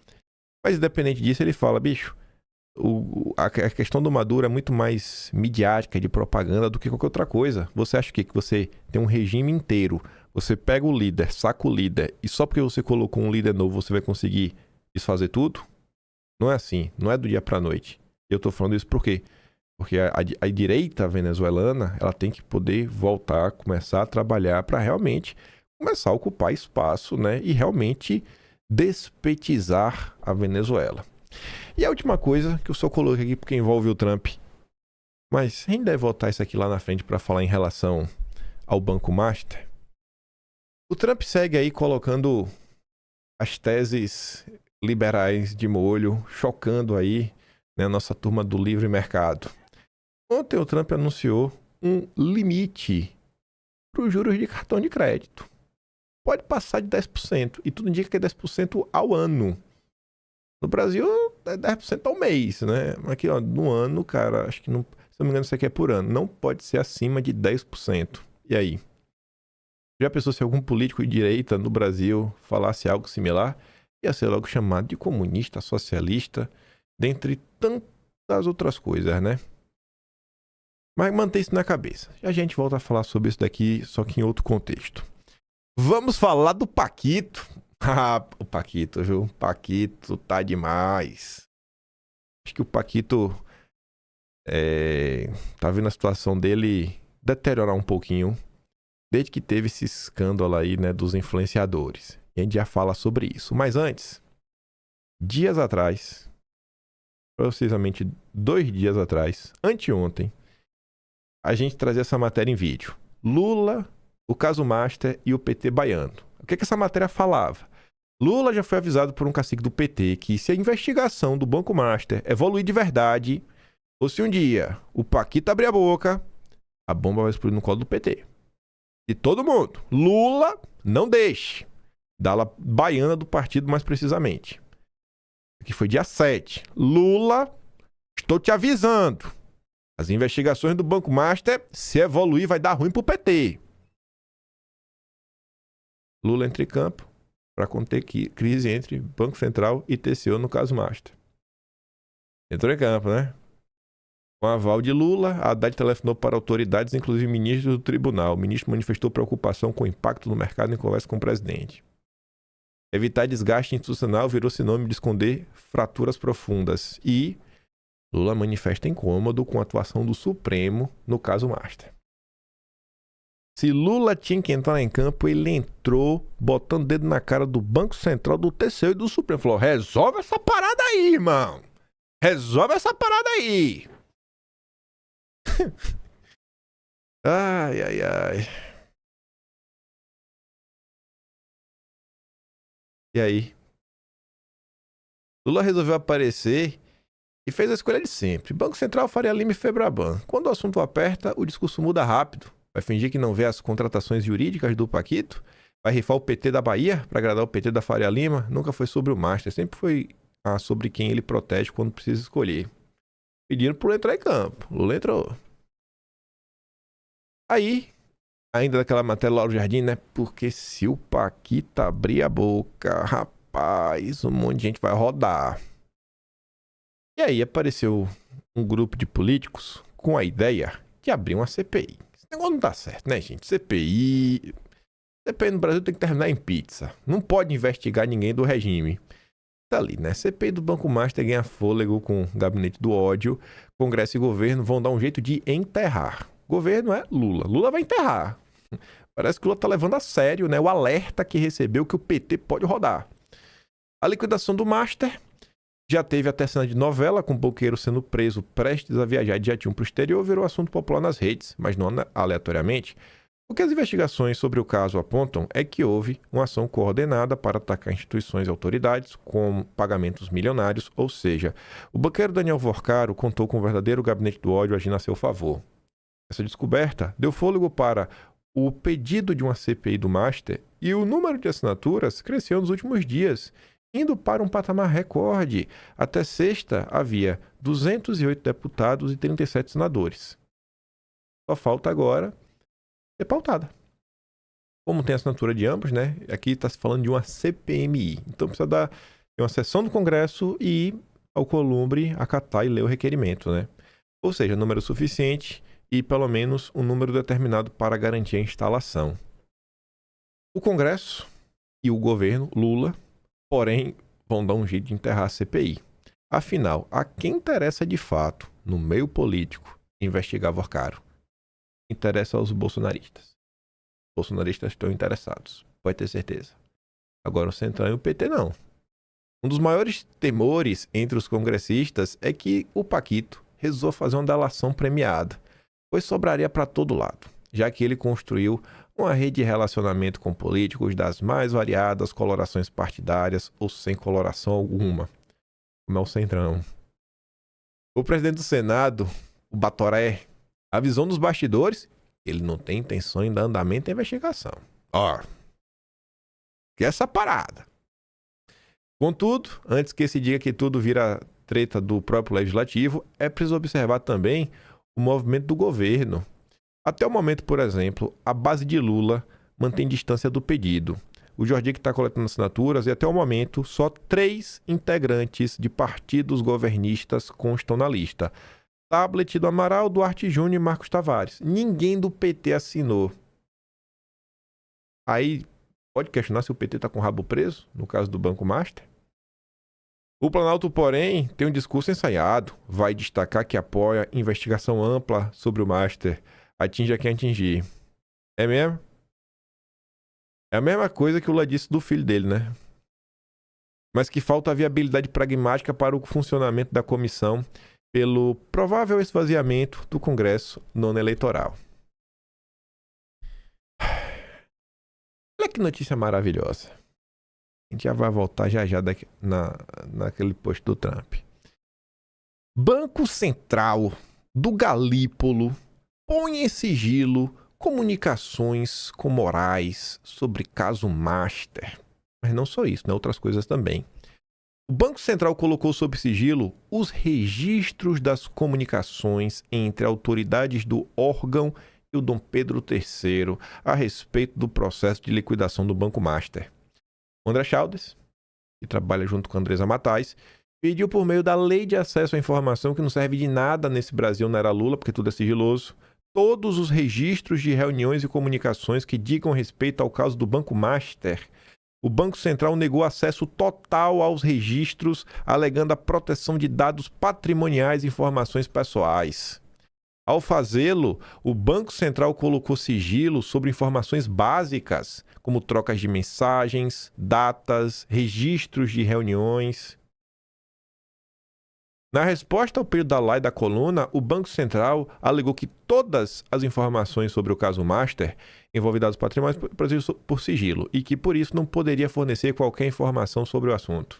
Mas independente disso, ele fala, bicho, a questão do Maduro é muito mais midiática, de propaganda, do que qualquer outra coisa. Você acha que você tem um regime inteiro, você pega o líder, saca o líder, e só porque você colocou um líder novo você vai conseguir desfazer tudo? Não é assim, não é do dia pra noite. Eu tô falando isso por quê? Porque a direita venezuelana, ela tem que poder voltar, começar a trabalhar para realmente começar a ocupar espaço, né? E realmente despetizar a Venezuela. E a última coisa que eu só coloquei aqui porque envolve o Trump, mas a gente deve voltar isso aqui lá na frente para falar em relação ao Banco Master. O Trump segue aí colocando as teses liberais de molho, chocando aí, né, a nossa turma do livre mercado. Ontem o Trump anunciou um limite para os juros de cartão de crédito. Pode passar de 10%, e tudo indica que é 10% ao ano. No Brasil, é 10% ao mês, né? Aqui, ó, no ano, cara, acho que não, se não me engano, isso aqui é por ano. Não pode ser acima de 10%. E aí? Já pensou se algum político de direita no Brasil falasse algo similar? Ia ser logo chamado de comunista, socialista, dentre tantas outras coisas, né? Mas mantém isso na cabeça. A gente volta a falar sobre isso daqui, só que em outro contexto. Vamos falar do Paquito. Ah, o Paquito, viu? O Paquito tá demais. Acho que o Paquito tá vendo a situação dele deteriorar um pouquinho desde que teve esse escândalo aí, né, dos influenciadores. E a gente já fala sobre isso. Mas antes, dias atrás, precisamente 2 dias atrás, anteontem, a gente trazia essa matéria em vídeo. Lula, o caso Master e o PT baiano. O que essa matéria falava? Lula já foi avisado por um cacique do PT que se a investigação do Banco Master evoluir de verdade, ou se um dia o Paquito abrir a boca, a bomba vai explodir no colo do PT. E todo mundo. Lula, não deixe. Da ala baiana do partido, mais precisamente. Que foi dia 7. Lula, estou te avisando. As investigações do Banco Master, se evoluir, vai dar ruim pro PT. Lula entra em campo para conter crise entre Banco Central e TCU no caso Master. Entrou em campo, né? Com aval de Lula, a Haddad telefonou para autoridades, inclusive ministros do tribunal. O ministro manifestou preocupação com o impacto no mercado em conversa com o presidente. Evitar desgaste institucional virou sinônimo de esconder fraturas profundas. E Lula manifesta incômodo com a atuação do Supremo no caso Master. Se Lula tinha que entrar em campo, ele entrou botando o dedo na cara do Banco Central, do TCU e do Supremo. Falou, resolve essa parada aí, irmão. Resolve essa parada aí. Ai, ai, ai. E aí? Lula resolveu aparecer e fez a escolha de sempre. Banco Central, Faria Lima e Febraban. Quando o assunto aperta, o discurso muda rápido. Vai fingir que não vê as contratações jurídicas do Paquito? Vai rifar o PT da Bahia para agradar o PT da Faria Lima? Nunca foi sobre o Master, sempre foi sobre quem ele protege quando precisa escolher. Pediram para Lula entrar em campo. Lula entrou. Aí, ainda daquela matéria Lauro Jardim, né? Porque se o Paquito abrir a boca, rapaz, um monte de gente vai rodar. E aí apareceu um grupo de políticos com a ideia de abrir uma CPI. Esse negócio não tá certo, né, gente? CPI no Brasil tem que terminar em pizza. Não pode investigar ninguém do regime. Tá ali, né? CPI do Banco Master ganha fôlego com o gabinete do ódio. Congresso e governo vão dar um jeito de enterrar. Governo é Lula. Lula vai enterrar. Parece que o Lula tá levando a sério, né, o alerta que recebeu que o PT pode rodar. A liquidação do Master já teve até cena de novela, com o banqueiro sendo preso prestes a viajar de jatinho para o exterior, virou assunto popular nas redes, mas não aleatoriamente. O que as investigações sobre o caso apontam é que houve uma ação coordenada para atacar instituições e autoridades com pagamentos milionários, ou seja, o banqueiro Daniel Vorcaro contou com o verdadeiro gabinete do ódio agindo a seu favor. Essa descoberta deu fôlego para o pedido de uma CPI do Master e o número de assinaturas cresceu nos últimos dias, indo para um patamar recorde. Até sexta havia 208 deputados e 37 senadores. Só falta agora ser pautada. Como tem assinatura de ambos, né? Aqui está se falando de uma CPMI. Então precisa dar uma sessão do Congresso e ao Columbre acatar e ler o requerimento, né? Ou seja, número suficiente e pelo menos um número determinado para garantir a instalação. O Congresso e o governo, Lula, porém, vão dar um jeito de enterrar a CPI. Afinal, a quem interessa de fato, no meio político, investigar Vorcaro? Interessa aos bolsonaristas. Os bolsonaristas estão interessados, pode ter certeza. Agora o Centrão e o PT não. Um dos maiores temores entre os congressistas é que o Paquito resolveu fazer uma delação premiada, pois sobraria para todo lado, já que ele construiu uma rede de relacionamento com políticos das mais variadas colorações partidárias ou sem coloração alguma, como é o Centrão. O presidente do Senado, o Batoré, avisou nos bastidores que ele não tem intenção em dar andamento à investigação. Ó, que é essa parada. Contudo, antes que se diga que tudo vira treta do próprio legislativo, é preciso observar também o movimento do governo. Até o momento, por exemplo, a base de Lula mantém distância do pedido. O Jordi que está coletando assinaturas e até o momento só 3 integrantes de partidos governistas constam na lista. Tablet do Amaral, Duarte Júnior e Marcos Tavares. Ninguém do PT assinou. Aí pode questionar se o PT está com o rabo preso, no caso do Banco Master. O Planalto, porém, tem um discurso ensaiado. Vai destacar que apoia investigação ampla sobre o Master. Atinja quem atingir. É mesmo? É a mesma coisa que o Lula disse do filho dele, né? Mas que falta a viabilidade pragmática para o funcionamento da comissão pelo provável esvaziamento do Congresso no ano eleitoral. Olha que notícia maravilhosa. A gente já vai voltar já naquele post do Trump. Banco Central do Galípolo põe em sigilo comunicações com Moraes sobre caso Master. Mas não só isso, né? Outras coisas também. O Banco Central colocou sob sigilo os registros das comunicações entre autoridades do órgão e o Dom Pedro III a respeito do processo de liquidação do Banco Master. O André Chaldes, que trabalha junto com a Andresa Matais, pediu por meio da Lei de Acesso à Informação, que não serve de nada nesse Brasil na era Lula, porque tudo é sigiloso, todos os registros de reuniões e comunicações que digam respeito ao caso do Banco Master. O Banco Central negou acesso total aos registros, alegando a proteção de dados patrimoniais e informações pessoais. Ao fazê-lo, o Banco Central colocou sigilo sobre informações básicas, como trocas de mensagens, datas, registros de reuniões. Na resposta ao pedido da Lai da coluna, o Banco Central alegou que todas as informações sobre o caso Master envolvem dados patrimoniais por sigilo e que, por isso, não poderia fornecer qualquer informação sobre o assunto.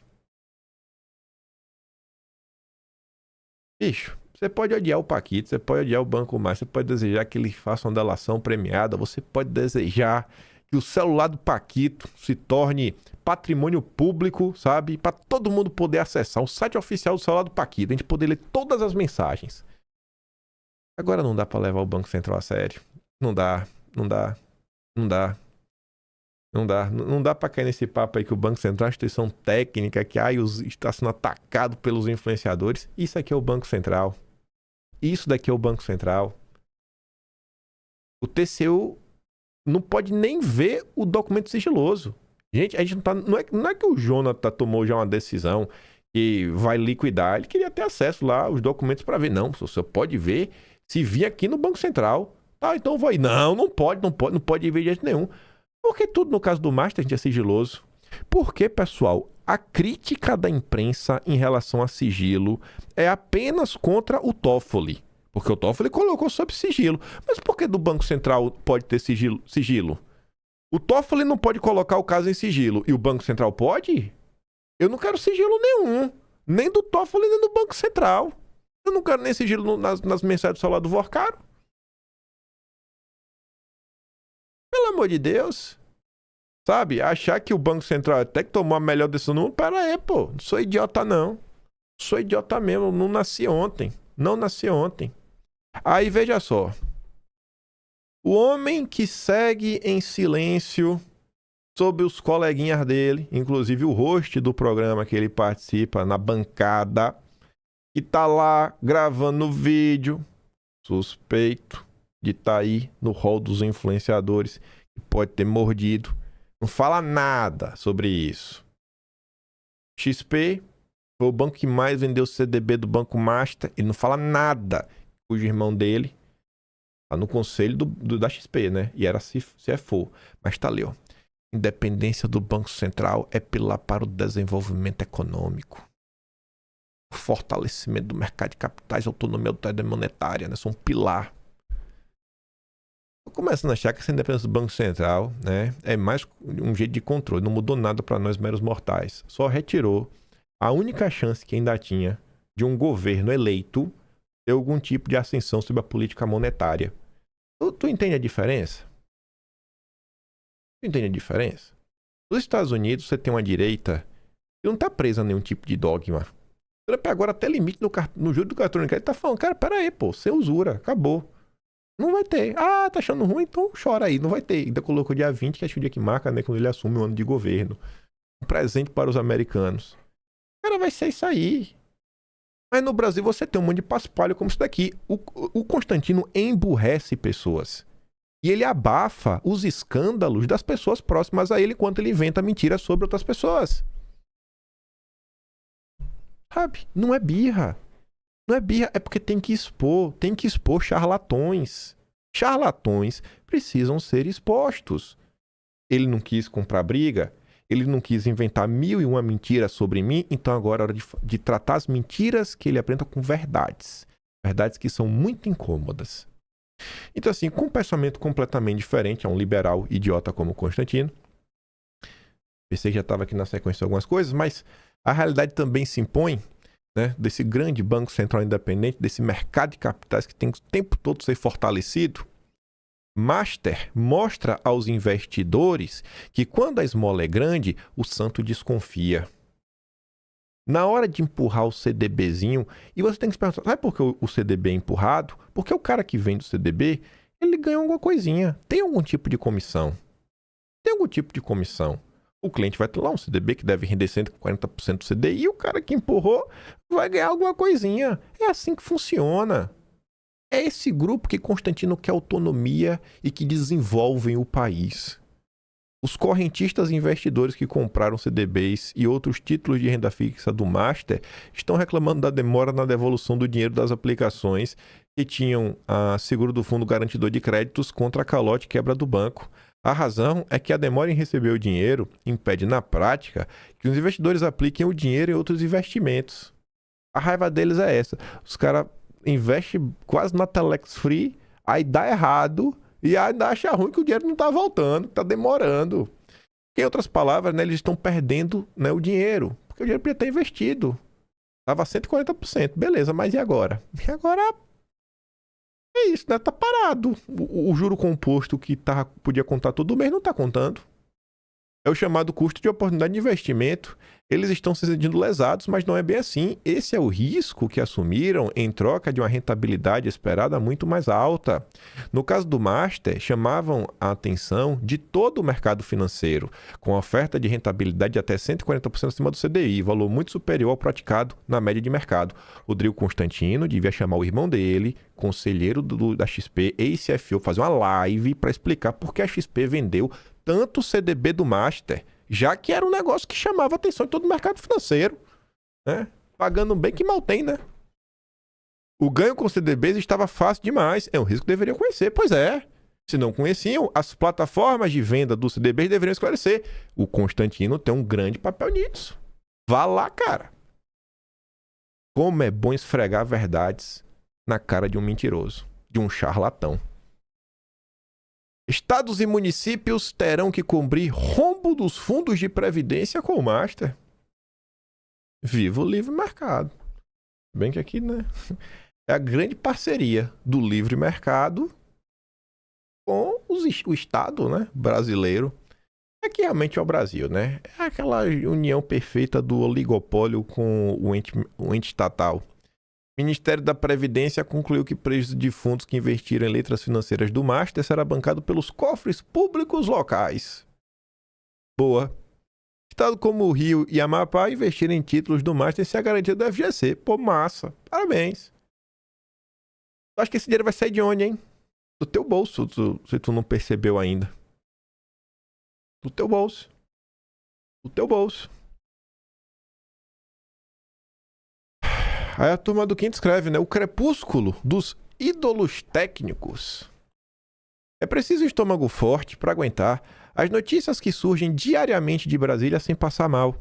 Bicho, você pode odiar o Paquito, você pode odiar o Banco Master, você pode desejar que ele faça uma delação premiada, você pode desejar que o celular do Paquito se torne patrimônio público, sabe? Para todo mundo poder acessar o site oficial do celular do Paquito, a gente poder ler todas as mensagens. Agora não dá para levar o Banco Central a sério. Não dá para cair nesse papo aí que o Banco Central é uma instituição técnica que está sendo atacado pelos influenciadores. Isso aqui é o Banco Central. Isso daqui é o Banco Central. O TCU não pode nem ver o documento sigiloso. Gente, a gente não tá. Não é que o Jonathan tomou já uma decisão e vai liquidar. Ele queria ter acesso lá aos documentos para ver. Não, você pode ver se vir aqui no Banco Central. Tá, então vai. Não pode ver de jeito nenhum. Porque tudo no caso do Master, gente, é sigiloso. Porque, pessoal, a crítica da imprensa em relação a sigilo é apenas contra o Toffoli. Porque o Toffoli colocou sob sigilo. Mas por que do Banco Central pode ter sigilo? O Toffoli não pode colocar o caso em sigilo. E o Banco Central pode? Eu não quero sigilo nenhum. Nem do Toffoli, nem do Banco Central. Eu não quero nem sigilo nas mensagens do celular do Vorcaro. Pelo amor de Deus. Sabe? Achar que o Banco Central até que tomou a melhor decisão do mundo. Pera aí, pô. Não sou idiota, não. Sou idiota mesmo. Não nasci ontem. Não nasci ontem. Aí, veja só. O homem que segue em silêncio sobre os coleguinhas dele, inclusive o host do programa que ele participa na bancada, que tá lá gravando vídeo, suspeito de estar aí no rol dos influenciadores, que pode ter mordido. Não fala nada sobre isso. XP foi o banco que mais vendeu CDB do Banco Master. Ele não fala nada. Cujo irmão dele tá no conselho da XP, né? E era CFO. Mas tá ali, ó. Independência do Banco Central é pilar para o desenvolvimento econômico. O fortalecimento do mercado de capitais, autonomia monetária, né? São um pilar. Eu começo a achar que essa independência do Banco Central, né, é mais um jeito de controle. Não mudou nada para nós meros mortais. Só retirou a única chance que ainda tinha de um governo eleito ter algum tipo de ascensão sobre a política monetária. Tu entende a diferença? Tu entende a diferença? Nos Estados Unidos, você tem uma direita que não está presa a nenhum tipo de dogma. Agora até limite no juro do cartão de crédito tá falando, cara, pera aí, pô, você usura, acabou. Não vai ter. Ah, tá achando ruim? Então chora aí, não vai ter. Ainda colocou dia 20, que é o dia que marca, né, quando ele assume o ano de governo. Um presente para os americanos. Cara, vai ser isso aí. Mas no Brasil você tem um monte de paspalho como isso daqui. O Constantino emburrece pessoas. E ele abafa os escândalos das pessoas próximas a ele enquanto ele inventa mentiras sobre outras pessoas. Sabe? Não é birra. Não é birra, é porque tem que expor charlatões. Charlatões precisam ser expostos. Ele não quis comprar briga, ele não quis inventar 1001 mentiras sobre mim, então agora é hora de tratar as mentiras que ele apresenta com verdades. Verdades que são muito incômodas. Então assim, com um pensamento completamente diferente, é um liberal idiota como Constantino. Pensei que já estava aqui na sequência de algumas coisas, mas a realidade também se impõe, né, desse grande banco central independente, desse mercado de capitais que tem que o tempo todo ser fortalecido. Master mostra aos investidores que quando a esmola é grande, o santo desconfia. Na hora de empurrar o CDBzinho, e você tem que se perguntar, sabe por que o CDB é empurrado? Porque o cara que vende o CDB, ele ganha alguma coisinha. Tem algum tipo de comissão. O cliente vai ter lá um CDB que deve render 140% do CDI e o cara que empurrou vai ganhar alguma coisinha. É assim que funciona. É esse grupo que Constantino quer autonomia e que desenvolvem o país. Os correntistas e investidores que compraram CDBs e outros títulos de renda fixa do Master estão reclamando da demora na devolução do dinheiro das aplicações que tinham a seguro do fundo garantidor de créditos contra a calote e quebra do banco. A razão é que a demora em receber o dinheiro impede, na prática, que os investidores apliquem o dinheiro em outros investimentos. A raiva deles é essa. Os caras investem quase na Telex Free, aí dá errado e ainda acha ruim que o dinheiro não está voltando, está demorando. Em outras palavras, né, eles estão perdendo, né, o dinheiro, porque o dinheiro podia ter investido. Estava 140%, beleza, mas e agora? E agora é isso, né? Tá parado. O juro composto que podia contar todo mês não está contando. É o chamado custo de oportunidade de investimento. Eles estão se sentindo lesados, mas não é bem assim. Esse é o risco que assumiram em troca de uma rentabilidade esperada muito mais alta. No caso do Master, chamavam a atenção de todo o mercado financeiro, com oferta de rentabilidade de até 140% acima do CDI, valor muito superior ao praticado na média de mercado. Rodrigo Constantino devia chamar o irmão dele, conselheiro da XP, ex-CFO, fazer uma live para explicar por que a XP vendeu tanto o CDB do Master, já que era um negócio que chamava a atenção de todo o mercado financeiro, né? Pagando bem que mal tem, né? O ganho com CDBs estava fácil demais. É um risco que deveriam conhecer. Pois é. Se não conheciam, as plataformas de venda do CDBs deveriam esclarecer. O Constantino tem um grande papel nisso. Vá lá, cara. Como é bom esfregar verdades na cara de um mentiroso, de um charlatão. Estados e municípios terão que cobrir rombo dos fundos de previdência com o Master. Viva o livre mercado. Bem que aqui, né? É a grande parceria do livre mercado com o Estado, né, brasileiro. É que realmente é o Brasil, né? É aquela união perfeita do oligopólio com o ente estatal. O Ministério da Previdência concluiu que o prejuízo de fundos que investiram em letras financeiras do Master será bancado pelos cofres públicos locais. Boa. Estado como o Rio e Amapá investiram em títulos do Master sem a garantia do FGC. Pô, massa. Parabéns. Eu acho que esse dinheiro vai sair de onde, hein? Do teu bolso, se tu não percebeu ainda. Do teu bolso. Do teu bolso. Aí a turma do Quinto escreve, né? O crepúsculo dos ídolos técnicos. É preciso um estômago forte para aguentar as notícias que surgem diariamente de Brasília sem passar mal.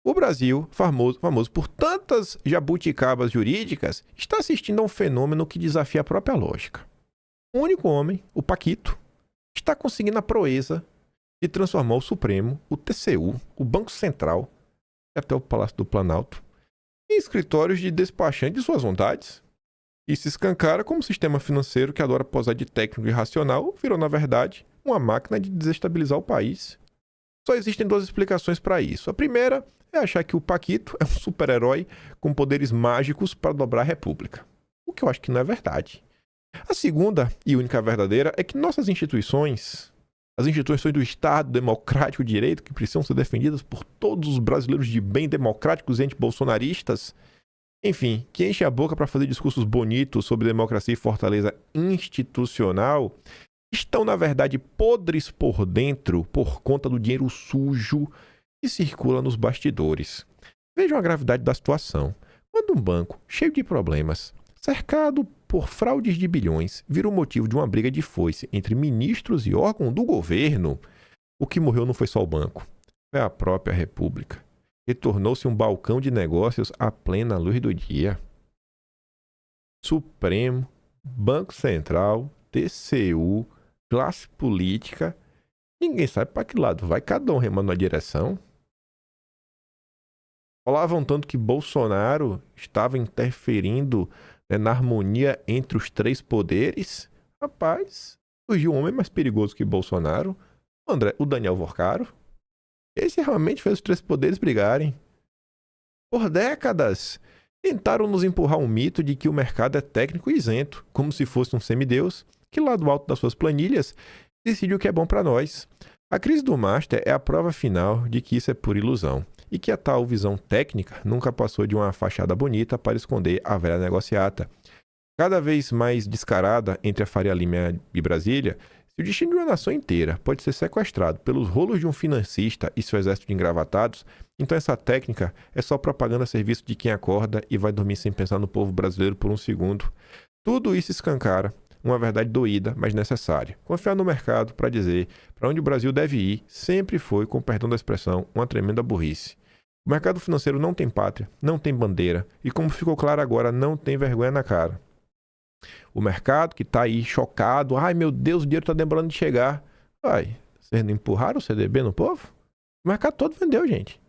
O Brasil, famoso por tantas jabuticabas jurídicas, está assistindo a um fenômeno que desafia a própria lógica. O único homem, o Paquito, está conseguindo a proeza de transformar o Supremo, o TCU, o Banco Central e até o Palácio do Planalto em escritórios de despachante de suas vontades. E se escancara como um sistema financeiro que adora posar de técnico e racional virou, na verdade, uma máquina de desestabilizar o país. Só existem duas explicações para isso. A primeira é achar que o Paquito é um super-herói com poderes mágicos para dobrar a República. O que eu acho que não é verdade. A segunda e única verdadeira é que nossas instituições, as instituições do Estado democrático de direito, que precisam ser defendidas por todos os brasileiros de bem democráticos e antibolsonaristas, enfim, que enchem a boca para fazer discursos bonitos sobre democracia e fortaleza institucional, estão, na verdade, podres por dentro por conta do dinheiro sujo que circula nos bastidores. Vejam a gravidade da situação. Quando um banco, cheio de problemas, cercado por fraudes de bilhões, virou motivo de uma briga de foice entre ministros e órgãos do governo, o que morreu não foi só o banco, foi a própria República, que tornou-se um balcão de negócios à plena luz do dia. Supremo, Banco Central, TCU, classe política, ninguém sabe para que lado vai, cada um remando na direção. Falavam tanto que Bolsonaro estava interferindo, né, na harmonia entre os três poderes. Rapaz, surgiu um homem mais perigoso que Bolsonaro, o Daniel Vorcaro. Esse realmente fez os três poderes brigarem. Por décadas, tentaram nos empurrar um mito de que o mercado é técnico e isento, como se fosse um semideus, que lá do alto das suas planilhas decide o que é bom para nós. A crise do Master é a prova final de que isso é pura ilusão e que a tal visão técnica nunca passou de uma fachada bonita para esconder a velha negociata. Cada vez mais descarada entre a Faria Lima e Brasília, se o destino de uma nação inteira pode ser sequestrado pelos rolos de um financista e seu exército de engravatados, então essa técnica é só propaganda a serviço de quem acorda e vai dormir sem pensar no povo brasileiro por um segundo. Tudo isso escancara uma verdade doída, mas necessária. Confiar no mercado para dizer para onde o Brasil deve ir sempre foi, com perdão da expressão, uma tremenda burrice. O mercado financeiro não tem pátria, não tem bandeira e, como ficou claro agora, não tem vergonha na cara. O mercado que está aí chocado, ai meu Deus, o dinheiro está demorando de chegar. Ai, vocês não empurraram o CDB no povo? O mercado todo vendeu, gente.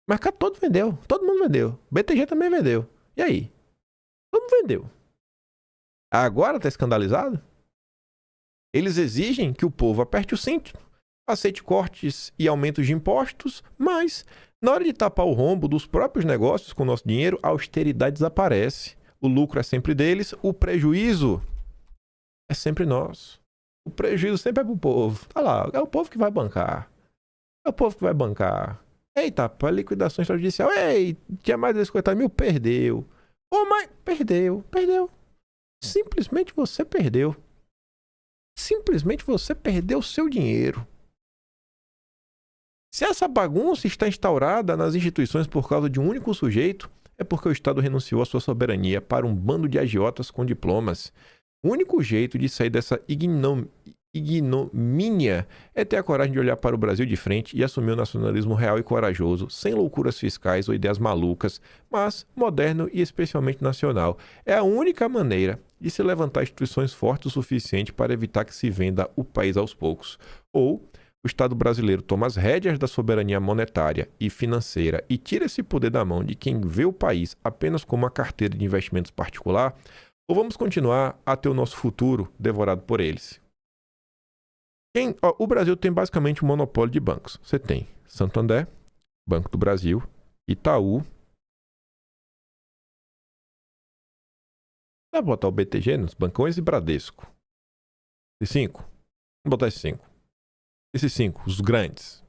O mercado todo vendeu, todo mundo vendeu. BTG também vendeu. E aí? Todo mundo vendeu. Agora está escandalizado? Eles exigem que o povo aperte o cinto, aceite cortes e aumentos de impostos, mas na hora de tapar o rombo dos próprios negócios com o nosso dinheiro, a austeridade desaparece. O lucro é sempre deles, o prejuízo é sempre nosso. O prejuízo sempre é pro povo. Tá lá, é o povo que vai bancar. É o povo que vai bancar. Eita, para liquidação extrajudicial. Ei, tinha mais de 50 mil, perdeu. Ô, mas perdeu. Simplesmente você perdeu. Simplesmente você perdeu o seu dinheiro. Se essa bagunça está instaurada nas instituições por causa de um único sujeito, é porque o Estado renunciou à sua soberania para um bando de agiotas com diplomas. O único jeito de sair dessa ignomínia é ter a coragem de olhar para o Brasil de frente e assumir o nacionalismo real e corajoso, sem loucuras fiscais ou ideias malucas, mas moderno e especialmente nacional. É a única maneira de se levantar instituições fortes o suficiente para evitar que se venda o país aos poucos. Ou o Estado brasileiro toma as rédeas da soberania monetária e financeira e tira esse poder da mão de quem vê o país apenas como uma carteira de investimentos particular, ou vamos continuar a ter o nosso futuro devorado por eles. O Brasil tem basicamente um monopólio de bancos. Você tem Santander, Banco do Brasil, Itaú. Vai botar o BTG nos bancões e Bradesco. Esses 5. Vamos botar esses 5. Esses 5, os grandes.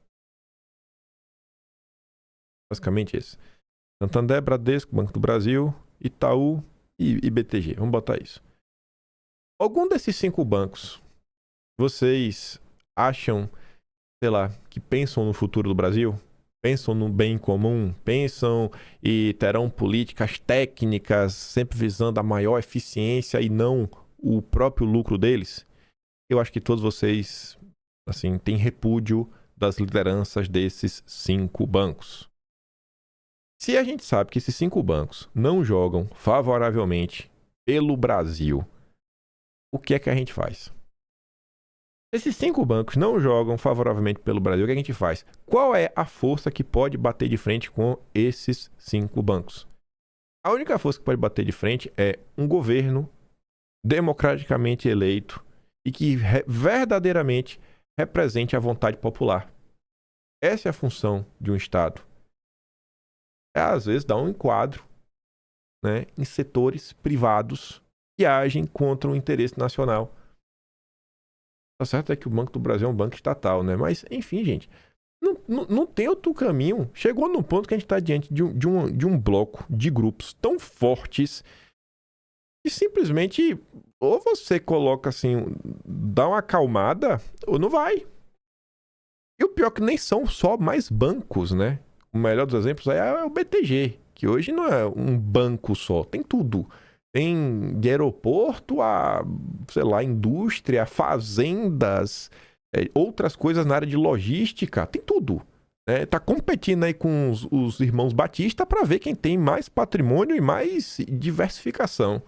Basicamente esse. Santander, Bradesco, Banco do Brasil, Itaú e BTG. Vamos botar isso. Algum desses 5 bancos vocês acham, sei lá, que pensam no futuro do Brasil? Pensam no bem comum? Pensam e terão políticas técnicas sempre visando a maior eficiência e não o próprio lucro deles? Eu acho que todos vocês, assim, têm repúdio das lideranças desses 5 bancos. Se a gente sabe que esses 5 bancos não jogam favoravelmente pelo Brasil, o que é que a gente faz? Esses 5 bancos não jogam favoravelmente pelo Brasil, o que a gente faz? Qual é a força que pode bater de frente com esses 5 bancos? A única força que pode bater de frente é um governo democraticamente eleito e que verdadeiramente represente a vontade popular. Essa é a função de um Estado. É, às vezes, dar um enquadro, né, em setores privados que agem contra o interesse nacional. Tá certo é que o Banco do Brasil é um banco estatal, né? Mas, enfim, gente, não tem outro caminho. Chegou num ponto que a gente está diante de um bloco de grupos tão fortes que simplesmente ou você coloca assim, dá uma acalmada, ou não vai. E o pior é que nem são só mais bancos, né? O melhor dos exemplos é o BTG. que hoje não é um banco só, tem tudo. Tem de aeroporto a, sei lá, indústria, fazendas, outras coisas na área de logística, tem tudo. Tá competindo aí com os irmãos Batista para ver quem tem mais patrimônio e mais diversificação.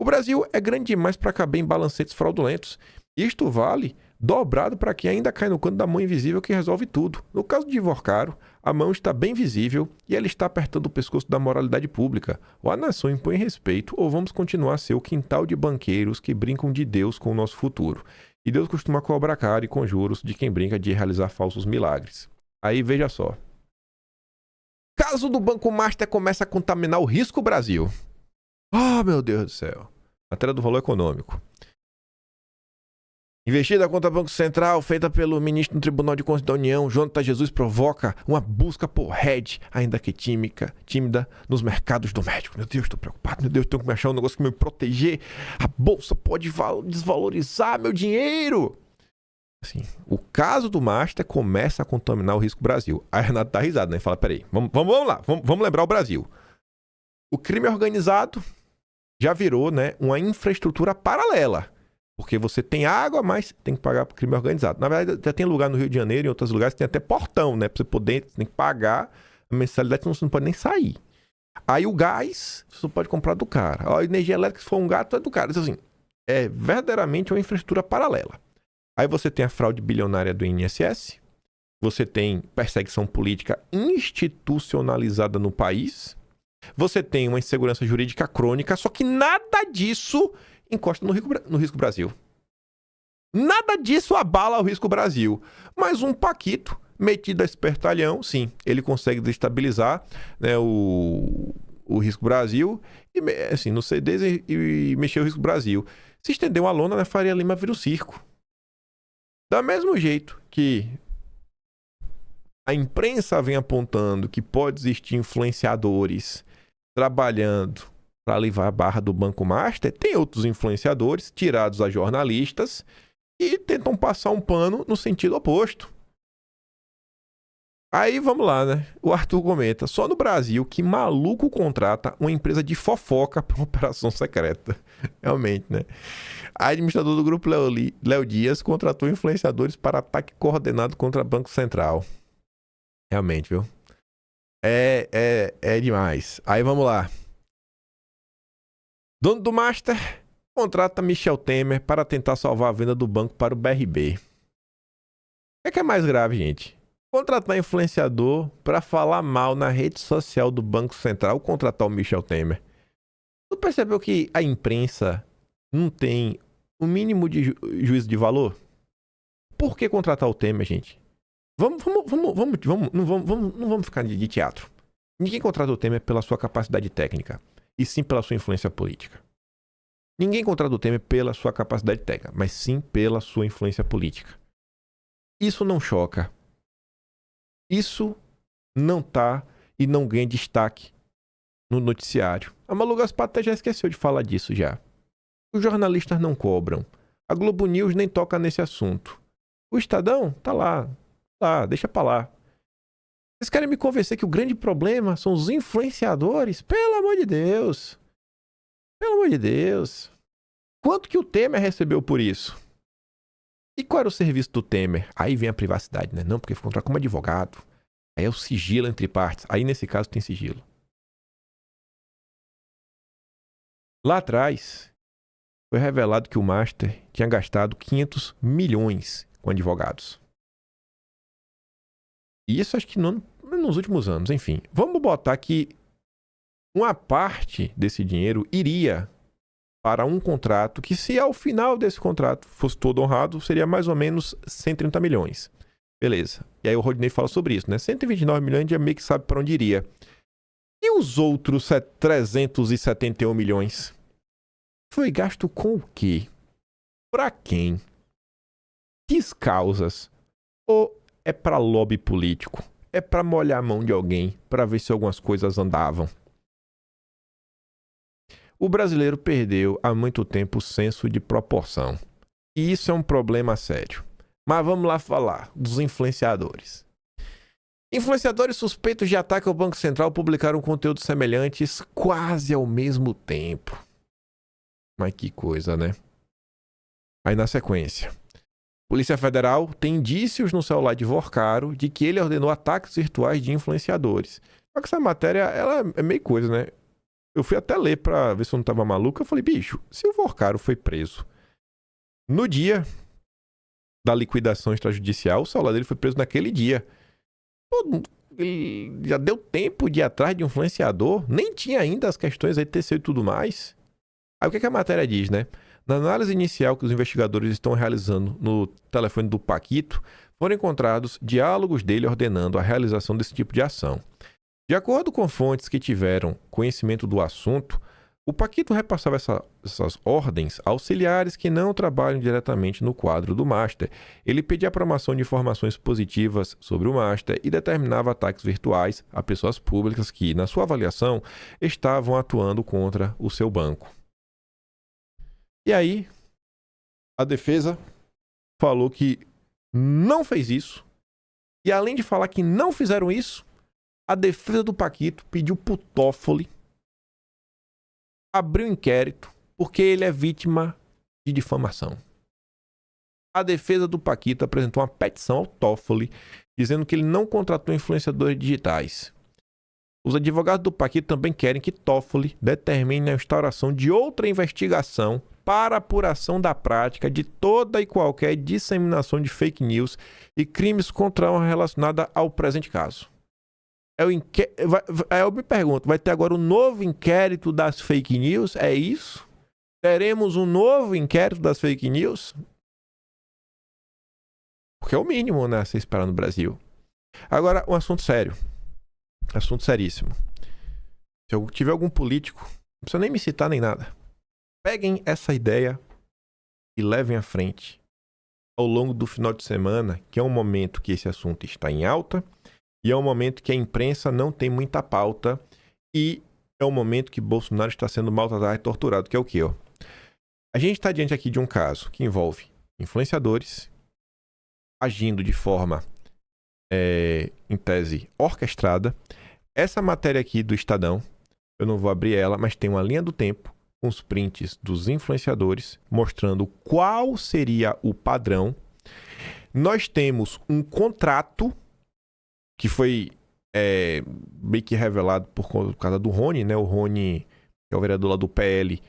O Brasil é grande demais para caber em balancetes fraudulentos. Isto vale dobrado para quem ainda cai no canto da mão invisível que resolve tudo. No caso de Ivorcaro, a mão está bem visível e ela está apertando o pescoço da moralidade pública. Ou a nação impõe respeito, ou vamos continuar a ser o quintal de banqueiros que brincam de Deus com o nosso futuro. E Deus costuma cobrar caro e conjuros de quem brinca de realizar falsos milagres. Aí veja só. Caso do Banco Master começa a contaminar o risco Brasil. Oh, meu Deus do céu. Matéria do Valor Econômico. Investida contra o Banco Central, feita pelo ministro do Tribunal de Contas da União, Jonatas Jesus, provoca uma busca por hedge, ainda que tímida, nos mercados domésticos. Meu Deus, estou preocupado. Meu Deus, tenho que me achar um negócio que me proteger. A bolsa pode desvalorizar meu dinheiro. Assim, o caso do Master começa a contaminar o risco Brasil. Aí a Renato dá risada, né? Fala, peraí, vamos lá, vamos lembrar o Brasil. O crime organizado já virou, né, uma infraestrutura paralela. Porque você tem água, mas tem que pagar para o crime organizado. Na verdade, já tem lugar no Rio de Janeiro e em outros lugares que tem até portão, né? Para você poder, você tem que pagar a mensalidade, senão você não pode nem sair. Aí o gás, você não pode comprar do cara. A energia elétrica, se for um gato, é do cara. Então, assim, é verdadeiramente uma infraestrutura paralela. Aí você tem a fraude bilionária do INSS, você tem perseguição política institucionalizada no país, você tem uma insegurança jurídica crônica, só que nada disso encosta no risco Brasil. Nada disso abala o risco Brasil. Mas um paquito metido a espertalhão, sim, ele consegue destabilizar, né, o risco Brasil, e, assim, no CDs e mexer o risco Brasil. Se estender uma lona, na Faria Lima vira o circo. Do mesmo jeito que a imprensa vem apontando que pode existir influenciadores trabalhando para levar a barra do Banco Master, tem outros influenciadores tirados a jornalistas e tentam passar um pano no sentido oposto. Aí vamos lá, né? O Arthur comenta, só no Brasil que maluco contrata uma empresa de fofoca para uma operação secreta. Realmente, né? A administradora do grupo Léo Dias contratou influenciadores para ataque coordenado contra o Banco Central. Realmente, viu? É demais. Aí vamos lá. Dono do Master contrata Michel Temer para tentar salvar a venda do banco para o BRB. O que é mais grave, gente? Contratar influenciador para falar mal na rede social do Banco Central, contratar o Michel Temer. Tu percebeu que a imprensa não tem o mínimo de juízo de valor? Por que contratar o Temer, gente? Não vamos ficar de teatro. Ninguém contrata o Temer pela sua capacidade técnica, e sim pela sua influência política. Ninguém contrata o Temer pela sua capacidade técnica, mas sim pela sua influência política. Isso não choca. Isso não tá e não ganha destaque no noticiário. A Malu Gaspar até já esqueceu de falar disso já. Os jornalistas não cobram. A Globo News nem toca nesse assunto. O Estadão tá lá, deixa pra lá. Vocês querem me convencer que o grande problema são os influenciadores? Pelo amor de Deus. Pelo amor de Deus. Quanto que o Temer recebeu por isso? E qual era o serviço do Temer? Aí vem a privacidade, né? Não, porque foi contratado como advogado. Aí é o sigilo entre partes. Aí, nesse caso, tem sigilo. Lá atrás, foi revelado que o Master tinha gastado 500 milhões com advogados. E isso acho que nos últimos anos, enfim. Vamos botar que uma parte desse dinheiro iria para um contrato que, se ao final desse contrato fosse todo honrado, seria mais ou menos 130 milhões. Beleza. E aí o Rodney fala sobre isso, né? 129 milhões, a gente já meio que sabe para onde iria. E os outros 371 milhões? Foi gasto com o quê? Para quem? Que causas? Ou é para lobby político? É para molhar a mão de alguém para ver se algumas coisas andavam? O brasileiro perdeu há muito tempo o senso de proporção. E isso é um problema sério. Mas vamos lá falar dos influenciadores. Influenciadores suspeitos de ataque ao Banco Central publicaram conteúdos semelhantes quase ao mesmo tempo. Mas que coisa, né? Aí na sequência. Polícia Federal tem indícios no celular de Vorcaro de que ele ordenou ataques virtuais de influenciadores. Só que essa matéria, ela é meio coisa, né? Eu fui até ler pra ver se eu não tava maluco. Eu falei, bicho, se o Vorcaro foi preso no dia da liquidação extrajudicial, o celular dele foi preso naquele dia. Ele já deu tempo de ir atrás de um influenciador, nem tinha ainda as questões aí TCU e tudo mais. Aí o que a matéria diz, né? Na análise inicial que os investigadores estão realizando no telefone do Paquito, foram encontrados diálogos dele ordenando a realização desse tipo de ação. De acordo com fontes que tiveram conhecimento do assunto, o Paquito repassava essas ordens a auxiliares que não trabalham diretamente no quadro do Master. Ele pedia a promoção de informações positivas sobre o Master e determinava ataques virtuais a pessoas públicas que, na sua avaliação, estavam atuando contra o seu banco. E aí, a defesa falou que não fez isso. E além de falar que não fizeram isso, a defesa do Paquito pediu pro Toffoli abrir um inquérito porque ele é vítima de difamação. A defesa do Paquito apresentou uma petição ao Toffoli dizendo que ele não contratou influenciadores digitais. Os advogados do Paquito também querem que Toffoli determine a instauração de outra investigação para apuração da prática de toda e qualquer disseminação de fake news e crimes contra a honra relacionada ao presente caso. Eu me pergunto, vai ter agora um novo inquérito das fake news? É isso? Teremos um novo inquérito das fake news? Porque é o mínimo, né, a se esperar no Brasil. Agora, um assunto sério. Assunto seríssimo. Se eu tiver algum político, não precisa nem me citar nem nada. Peguem essa ideia e levem à frente ao longo do final de semana, que é um momento que esse assunto está em alta e é um momento que a imprensa não tem muita pauta e é um momento que Bolsonaro está sendo maltratado e torturado, que é o quê? A gente está diante aqui de um caso que envolve influenciadores agindo de forma, em tese, orquestrada. Essa matéria aqui do Estadão, eu não vou abrir ela, mas tem uma linha do tempo com os prints dos influenciadores mostrando qual seria o padrão. Nós temos um contrato que foi meio que revelado por causa do Rony, né? O Rony, que é o vereador lá do PL,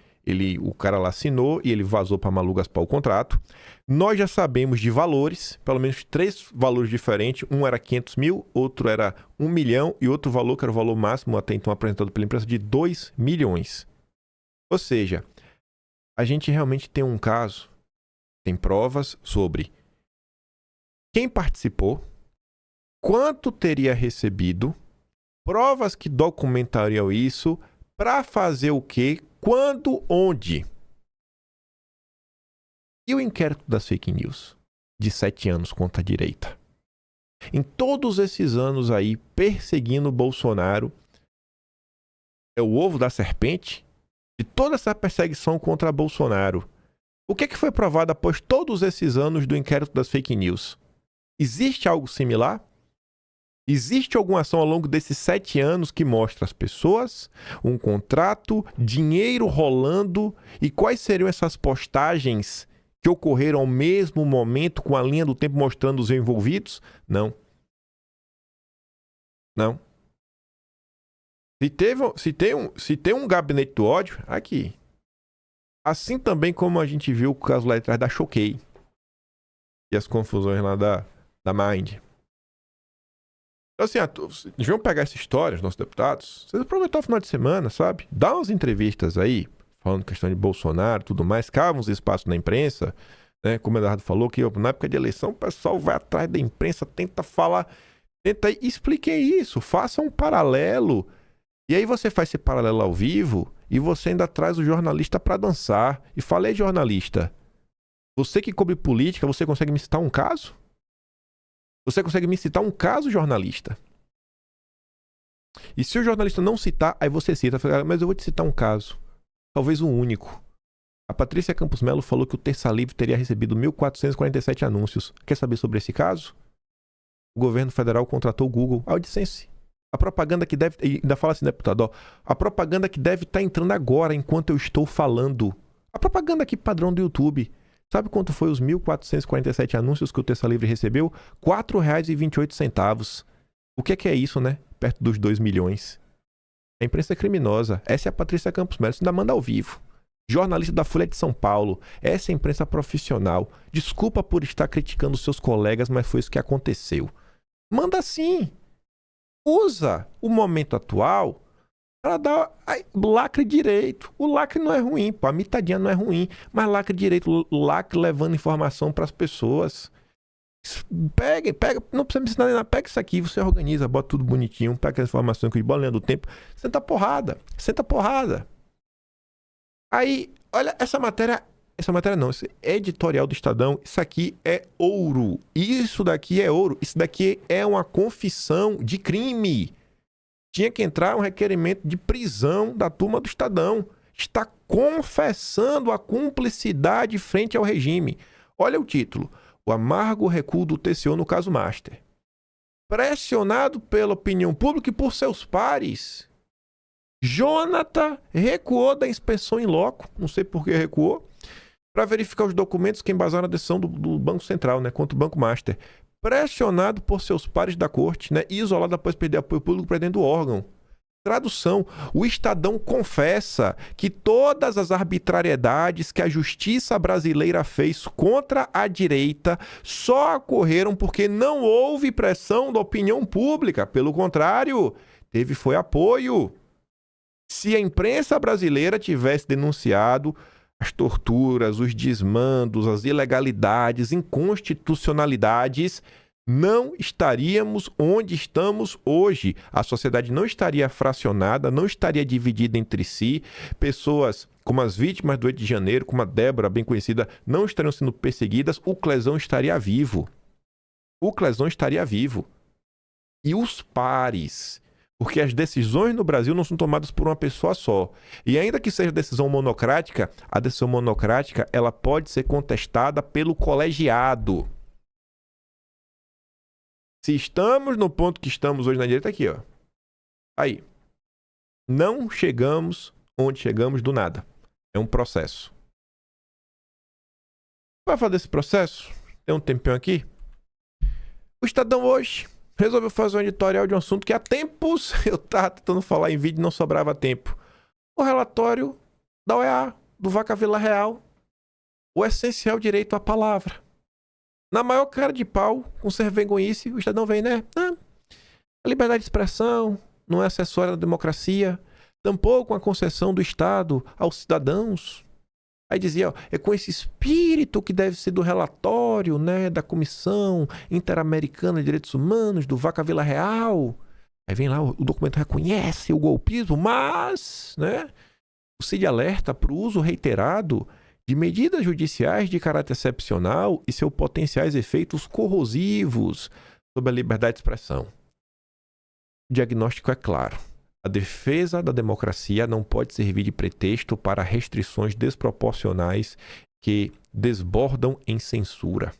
o cara lá assinou e ele vazou para Malu Gaspar o contrato. Nós já sabemos de valores, pelo menos 3 valores diferentes. Um era 500 mil, outro era 1 milhão e outro valor, que era o valor máximo até então apresentado pela imprensa, de 2 milhões. Ou seja, a gente realmente tem um caso, tem provas sobre quem participou, quanto teria recebido, provas que documentariam isso, para fazer o quê, quando, onde. E o inquérito das fake news de 7 anos contra a direita? Em todos esses anos aí, perseguindo o Bolsonaro, é o ovo da serpente? De toda essa perseguição contra Bolsonaro, o que foi provado após todos esses anos do inquérito das fake news? Existe algo similar? Existe alguma ação ao longo desses 7 anos que mostra as pessoas, um contrato, dinheiro rolando e quais seriam essas postagens que ocorreram ao mesmo momento com a linha do tempo mostrando os envolvidos? Não. Não. Se tem um gabinete do ódio, aqui. Assim também como a gente viu o caso lá atrás da Choquei. E as confusões lá da Mind. Então assim, eles vão pegar essa história, os nossos deputados, vocês aproveitar o final de semana, sabe? Dá umas entrevistas aí, falando questão de Bolsonaro e tudo mais, cavam uns espaços na imprensa, né? Como o Eduardo falou, que na época de eleição o pessoal vai atrás da imprensa, tenta expliquem isso, faça um paralelo. E aí você faz esse paralelo ao vivo e você ainda traz o jornalista para dançar. E falei, jornalista, você que cobre política, você consegue me citar um caso? Você consegue me citar um caso, jornalista? E se o jornalista não citar, aí você cita. Mas eu vou te citar um caso. Talvez um único. A Patrícia Campos Melo falou que o Terça Livre teria recebido 1.447 anúncios. Quer saber sobre esse caso? o governo federal contratou o Google AdSense. A propaganda que deve... E ainda fala assim, deputado, ó, a propaganda que deve estar entrando agora, enquanto eu estou falando. A propaganda aqui padrão do YouTube. Sabe quanto foi os 1.447 anúncios que o Terça Livre recebeu? R$ 4,28. O que é isso, né? Perto dos 2 milhões. A imprensa é criminosa. Essa é a Patrícia Campos Melo. Isso ainda manda ao vivo. Jornalista da Folha de São Paulo. Essa é a imprensa profissional. Desculpa por estar criticando seus colegas, mas foi isso que aconteceu. Manda sim. Usa o momento atual para dar lacre direito. O lacre não é ruim, pô. A mitadinha não é ruim, mas lacre direito, lacre levando informação para as pessoas. Pega, não precisa me ensinar nada. Pega isso aqui, você organiza, bota tudo bonitinho, pega as informações com os bolinhas do tempo, senta porrada. Aí, olha, essa matéria não, esse editorial do Estadão, isso aqui é ouro. Isso daqui é ouro. Isso daqui é uma confissão de crime. Tinha que entrar um requerimento de prisão da turma do Estadão. Está confessando a cumplicidade frente ao regime. Olha o título. O amargo recuo do TCU no caso Master. Pressionado pela opinião pública e por seus pares, Jonathan recuou da inspeção em loco, não sei por que recuou, para verificar os documentos que embasaram a decisão do Banco Central, né, contra o Banco Master. Pressionado por seus pares da corte, né, e isolado após perder apoio público para dentro do órgão. Tradução: o Estadão confessa que todas as arbitrariedades que a justiça brasileira fez contra a direita só ocorreram porque não houve pressão da opinião pública. Pelo contrário, foi apoio. Se a imprensa brasileira tivesse denunciado as torturas, os desmandos, as ilegalidades, inconstitucionalidades, não estaríamos onde estamos hoje. A sociedade não estaria fracionada, não estaria dividida entre si. Pessoas como as vítimas do 8 de janeiro, como a Débora, bem conhecida, não estariam sendo perseguidas. O Clesão estaria vivo. E os pares... Porque as decisões no Brasil não são tomadas por uma pessoa só. E ainda que seja decisão monocrática, a decisão monocrática ela pode ser contestada pelo colegiado. Se estamos no ponto que estamos hoje na direita, aqui, ó. Aí. Não chegamos onde chegamos do nada. É um processo. Vai falar desse processo? Tem um tempinho aqui. O Estadão hoje resolveu fazer um editorial de um assunto que há tempos eu estava tentando falar em vídeo e não sobrava tempo. O relatório da OEA, do Vaca Vila Real. O essencial direito à palavra. Na maior cara de pau, com ser vergonhice, o Estadão vem, né? A liberdade de expressão não é acessória da democracia, tampouco a concessão do Estado aos cidadãos. Aí dizia, ó, é com esse espírito que deve ser do relatório, né, da Comissão Interamericana de Direitos Humanos, do Vaca Vila Real. Aí vem lá, o documento reconhece o golpismo, mas, né, o CID alerta para o uso reiterado de medidas judiciais de caráter excepcional e seus potenciais efeitos corrosivos sobre a liberdade de expressão. O diagnóstico é claro. A defesa da democracia não pode servir de pretexto para restrições desproporcionais que desbordam em censura.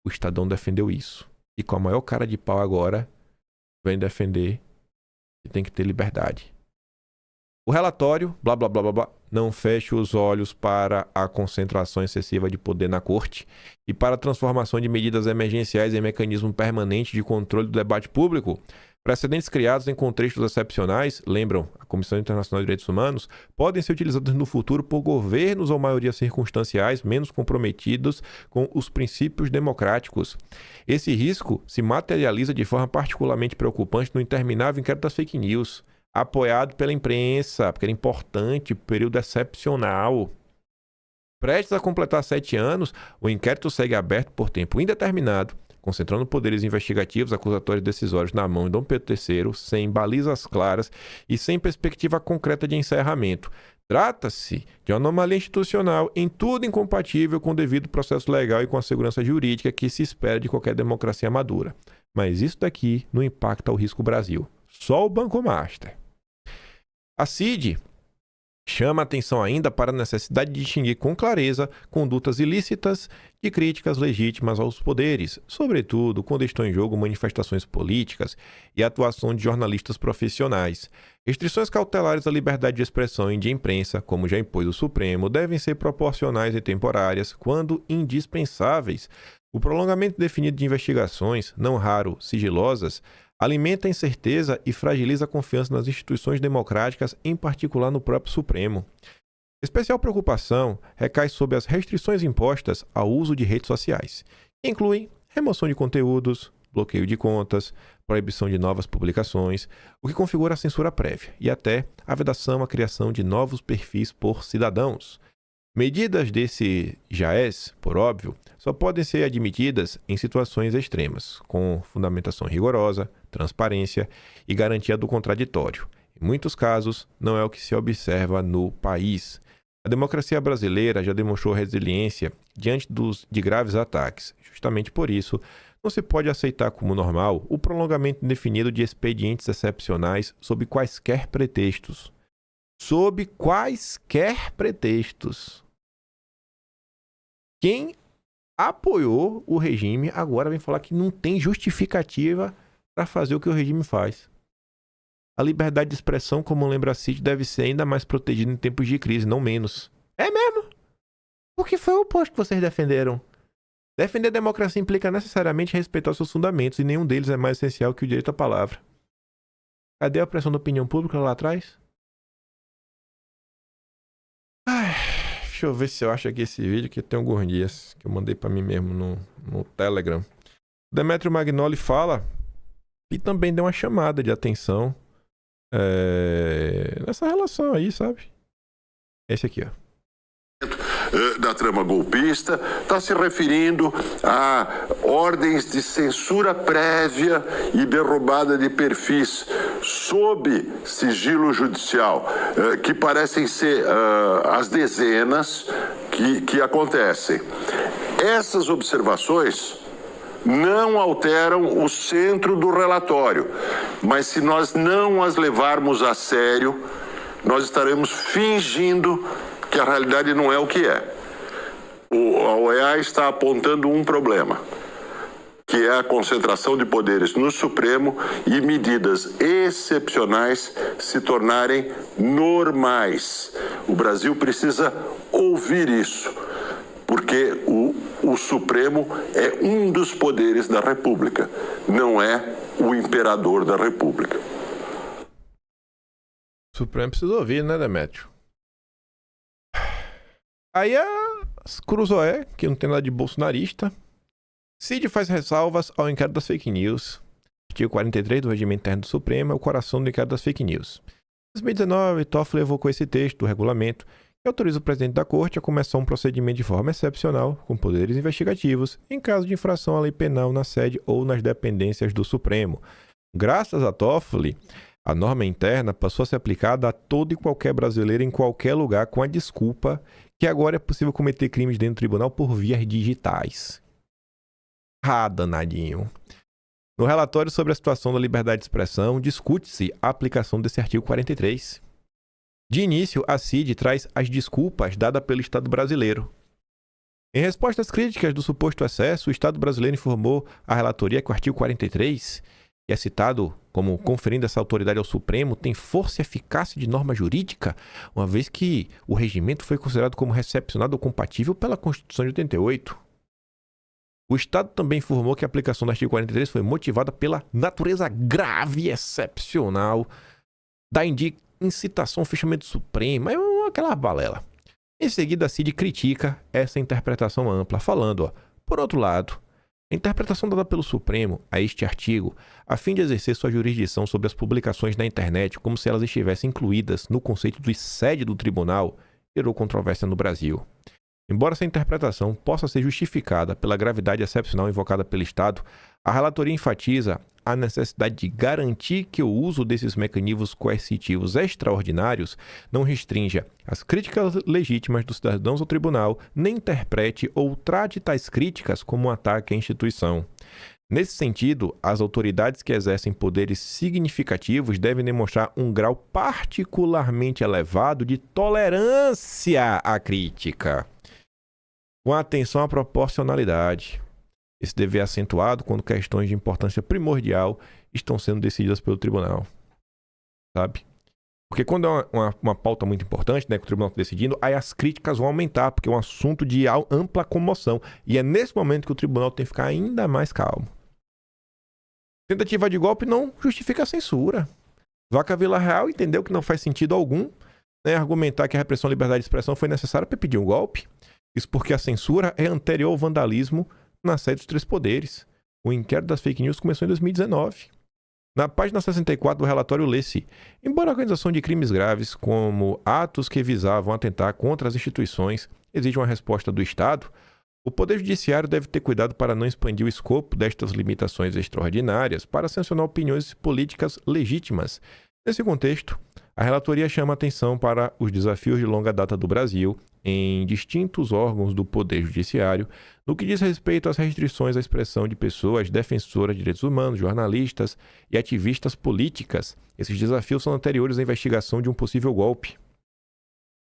O Estadão defendeu isso. E com a maior cara de pau agora, vem defender que tem que ter liberdade. O relatório, blá, blá, blá, blá, blá, não fecha os olhos para a concentração excessiva de poder na corte e para a transformação de medidas emergenciais em mecanismo permanente de controle do debate público. Precedentes criados em contextos excepcionais, lembram a Comissão Internacional de Direitos Humanos, podem ser utilizados no futuro por governos ou maiorias circunstanciais menos comprometidos com os princípios democráticos. Esse risco se materializa de forma particularmente preocupante no interminável inquérito das fake news, apoiado pela imprensa, porque era importante, período excepcional. Prestes a completar 7 anos, o inquérito segue aberto por tempo indeterminado, concentrando poderes investigativos, acusatórios e decisórios na mão de Dom Pedro III, sem balizas claras e sem perspectiva concreta de encerramento. Trata-se de uma anomalia institucional em tudo incompatível com o devido processo legal e com a segurança jurídica que se espera de qualquer democracia madura. Mas isso daqui não impacta o risco Brasil. Só o Banco Master. A CID Chama atenção ainda para a necessidade de distinguir com clareza condutas ilícitas de críticas legítimas aos poderes, sobretudo quando estão em jogo manifestações políticas e a atuação de jornalistas profissionais. Restrições cautelares à liberdade de expressão e de imprensa, como já impôs o Supremo, devem ser proporcionais e temporárias quando indispensáveis. O prolongamento definido de investigações, não raro sigilosas, alimenta a incerteza e fragiliza a confiança nas instituições democráticas, em particular no próprio Supremo. Especial preocupação recai sobre as restrições impostas ao uso de redes sociais, que incluem remoção de conteúdos, bloqueio de contas, proibição de novas publicações, o que configura a censura prévia, e até a vedação à criação de novos perfis por cidadãos. Medidas desse jaez, por óbvio, só podem ser admitidas em situações extremas, com fundamentação rigorosa, transparência e garantia do contraditório. Em muitos casos, não é o que se observa no país. A democracia brasileira já demonstrou resiliência diante de graves ataques. Justamente por isso, não se pode aceitar como normal o prolongamento indefinido de expedientes excepcionais sob quaisquer pretextos. Sob quaisquer pretextos. Quem apoiou o regime agora vem falar que não tem justificativa para fazer o que o regime faz. A liberdade de expressão, como lembra Cid, deve ser ainda mais protegida em tempos de crise, não menos. É mesmo? Porque foi o oposto que vocês defenderam. Defender a democracia implica necessariamente respeitar seus fundamentos, e nenhum deles é mais essencial que o direito à palavra. Cadê a pressão da opinião pública lá atrás? Ai, deixa eu ver se eu acho aqui esse vídeo, que tem alguns dias que eu mandei para mim mesmo no Telegram. Demetrio Magnoli fala e também deu uma chamada de atenção nessa relação aí, sabe? Esse aqui, ó. Da trama golpista, está se referindo a ordens de censura prévia e derrubada de perfis sob sigilo judicial, que parecem ser as dezenas que acontecem. Essas observações não alteram o centro do relatório, mas se nós não as levarmos a sério, nós estaremos fingindo que a realidade não é o que é. A OEA está apontando um problema, que é a concentração de poderes no Supremo e medidas excepcionais se tornarem normais. O Brasil precisa ouvir isso, porque o Supremo é um dos poderes da República, não é o imperador da República. O Supremo precisa ouvir, né, Demetrio? Aí a Cruzoé, que não tem nada de bolsonarista. Cid faz ressalvas ao inquérito das fake news. Artigo 43 do Regimento Interno do Supremo é o coração do inquérito das fake news. Em 2019, Toffoli evocou esse texto do regulamento que autoriza o presidente da Corte a começar um procedimento de forma excepcional, com poderes investigativos, em caso de infração à lei penal na sede ou nas dependências do Supremo. Graças a Toffoli, a norma interna passou a ser aplicada a todo e qualquer brasileiro em qualquer lugar, com a desculpa que agora é possível cometer crimes dentro do tribunal por vias digitais. Danadinho. No relatório sobre a situação da liberdade de expressão, discute-se a aplicação desse artigo 43. De início, a CID traz as desculpas dadas pelo Estado brasileiro. Em resposta às críticas do suposto excesso, o Estado brasileiro informou à relatoria que o artigo 43, que é citado como conferindo essa autoridade ao Supremo, tem força e eficácia de norma jurídica, uma vez que o regimento foi considerado como recepcionado ou compatível pela Constituição de 88. O Estado também informou que a aplicação do artigo 43 foi motivada pela natureza grave e excepcional da incitação ao fechamento do Supremo, é aquela balela. Em seguida, a CID critica essa interpretação ampla, falando, por outro lado, a interpretação dada pelo Supremo a este artigo, a fim de exercer sua jurisdição sobre as publicações na internet como se elas estivessem incluídas no conceito de sede do tribunal, gerou controvérsia no Brasil. Embora essa interpretação possa ser justificada pela gravidade excepcional invocada pelo Estado, a relatoria enfatiza a necessidade de garantir que o uso desses mecanismos coercitivos extraordinários não restrinja as críticas legítimas dos cidadãos ao tribunal, nem interprete ou trate tais críticas como um ataque à instituição. Nesse sentido, as autoridades que exercem poderes significativos devem demonstrar um grau particularmente elevado de tolerância à crítica, com atenção à proporcionalidade. Esse dever é acentuado quando questões de importância primordial estão sendo decididas pelo tribunal. Sabe? Porque quando é uma pauta muito importante, né, que o tribunal está decidindo, aí as críticas vão aumentar, porque é um assunto de ampla comoção. E é nesse momento que o tribunal tem que ficar ainda mais calmo. Tentativa de golpe não justifica a censura. Vaca Villarreal entendeu que não faz sentido algum, né, argumentar que a repressão à liberdade de expressão foi necessária para pedir um golpe. Isso porque a censura é anterior ao vandalismo na sede dos três poderes. O inquérito das fake news começou em 2019. Na página 64 do relatório lê-se: embora a organização de crimes graves, como atos que visavam atentar contra as instituições, exija uma resposta do Estado, o Poder Judiciário deve ter cuidado para não expandir o escopo destas limitações extraordinárias para sancionar opiniões políticas legítimas. Nesse contexto, a relatoria chama atenção para os desafios de longa data do Brasil em distintos órgãos do Poder Judiciário, no que diz respeito às restrições à expressão de pessoas defensoras de direitos humanos, jornalistas e ativistas políticas. Esses desafios são anteriores à investigação de um possível golpe.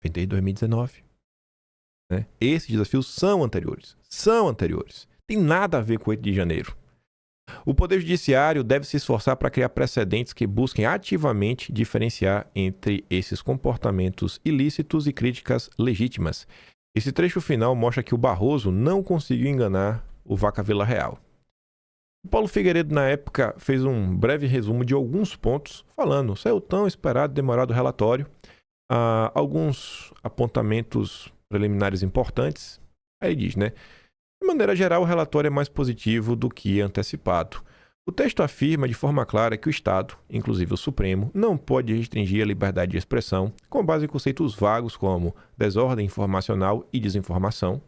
Vem desde 2019. Né? Esses desafios são anteriores. Tem nada a ver com o 8 de janeiro. O Poder Judiciário deve se esforçar para criar precedentes que busquem ativamente diferenciar entre esses comportamentos ilícitos e críticas legítimas. Esse trecho final mostra que o Barroso não conseguiu enganar o Vaca Villarreal. O Paulo Figueiredo, na época, fez um breve resumo de alguns pontos, falando: saiu tão esperado e demorado o relatório, alguns apontamentos preliminares importantes. Aí ele diz, né? De maneira geral, o relatório é mais positivo do que antecipado. O texto afirma de forma clara que o Estado, inclusive o Supremo, não pode restringir a liberdade de expressão com base em conceitos vagos como desordem informacional e desinformação.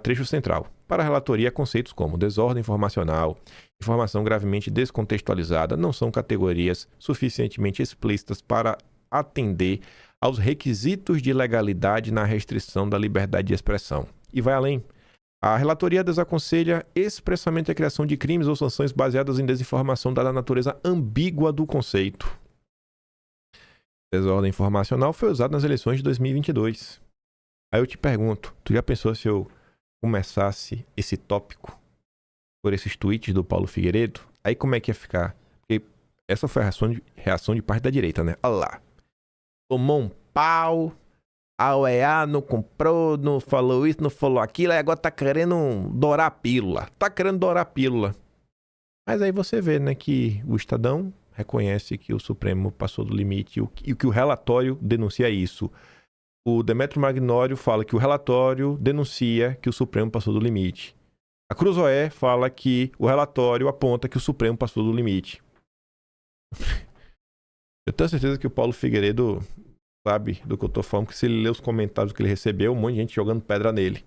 Trecho central. Para a relatoria, conceitos como desordem informacional, informação gravemente descontextualizada não são categorias suficientemente explícitas para atender aos requisitos de legalidade na restrição da liberdade de expressão. E vai além. A relatoria desaconselha expressamente a criação de crimes ou sanções baseadas em desinformação dada a natureza ambígua do conceito. Desordem informacional foi usado nas eleições de 2022. Aí eu te pergunto, tu já pensou se eu começasse esse tópico por esses tweets do Paulo Figueiredo? Aí como é que ia ficar? Porque essa foi a reação de parte da direita, né? Olha lá. Tomou um pau... A UEA não comprou, não falou isso, não falou aquilo, aí agora tá querendo dourar a pílula. Mas aí você vê, né, que o Estadão reconhece que o Supremo passou do limite e que o relatório denuncia isso. O Demetrio Magnório fala que o relatório denuncia que o Supremo passou do limite. A Cruzoé fala que o relatório aponta que o Supremo passou do limite. Eu tenho certeza que o Paulo Figueiredo sabe do que eu tô falando, porque se ele ler os comentários que ele recebeu, um monte de gente jogando pedra nele.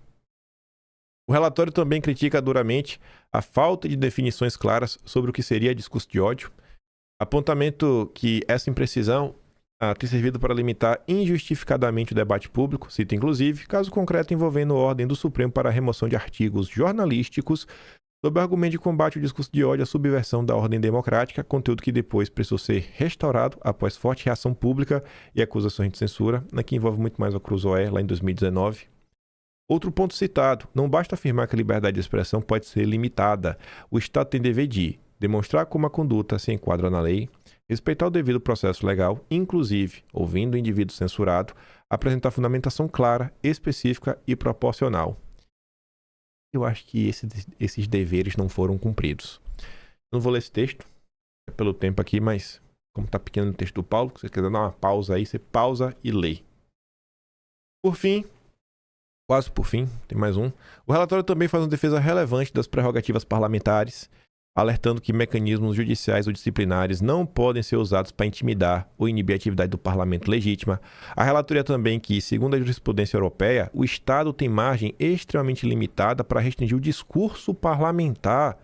O relatório também critica duramente a falta de definições claras sobre o que seria discurso de ódio, apontamento que essa imprecisão tem servido para limitar injustificadamente o debate público, cita inclusive caso concreto envolvendo ordem do Supremo para a remoção de artigos jornalísticos sob o argumento de combate ao discurso de ódio à subversão da ordem democrática, conteúdo que depois precisou ser restaurado após forte reação pública e acusações de censura, que envolve muito mais a Cruzoé, lá em 2019. Outro ponto citado: não basta afirmar que a liberdade de expressão pode ser limitada. O Estado tem dever de demonstrar como a conduta se enquadra na lei, respeitar o devido processo legal, inclusive, ouvindo o indivíduo censurado, apresentar fundamentação clara, específica e proporcional. Eu acho que esses deveres não foram cumpridos. Eu não vou ler esse texto, pelo tempo aqui, mas como está pequeno o texto do Paulo, se você quiser dar uma pausa aí, você pausa e lê. Por fim, quase por fim, tem mais um. O relatório também faz uma defesa relevante das prerrogativas parlamentares, alertando que mecanismos judiciais ou disciplinares não podem ser usados para intimidar ou inibir a atividade do parlamento legítima. A relatoria também que, segundo a jurisprudência europeia, o Estado tem margem extremamente limitada para restringir o discurso parlamentar,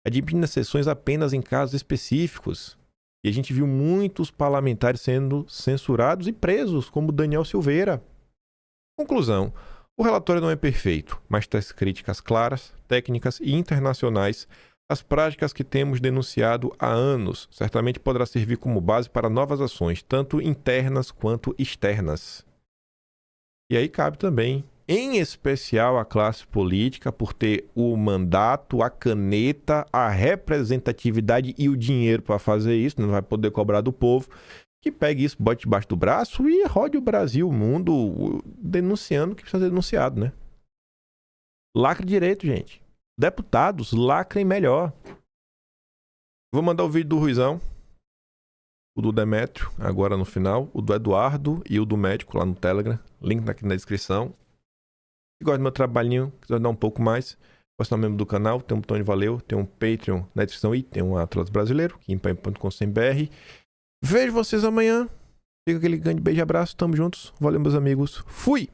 admitindo exceções apenas em casos específicos. E a gente viu muitos parlamentares sendo censurados e presos, como Daniel Silveira. Conclusão: o relatório não é perfeito, mas traz críticas claras, técnicas e internacionais As práticas que temos denunciado há anos certamente poderá servir como base para novas ações, tanto internas quanto externas. E aí cabe também, em especial, a classe política, por ter o mandato, a caneta, a representatividade e o dinheiro para fazer isso, não vai poder cobrar do povo, que pegue isso, bote debaixo do braço e rode o Brasil, o mundo, denunciando o que precisa ser denunciado, né? Lacre direito, gente. Deputados, lacrem melhor. Vou mandar o vídeo do Ruizão, o do Demétrio, agora no final, o do Eduardo e o do médico lá no Telegram. Link aqui na descrição. Se gosta do meu trabalhinho, quiser dar um pouco mais, pode ser membro do canal, tem um botão de valeu, tem um Patreon na descrição e tem um Atlas Brasileiro, empenho.com.br. Vejo vocês amanhã. Fica aquele grande beijo e abraço, tamo juntos. Valeu, meus amigos. Fui!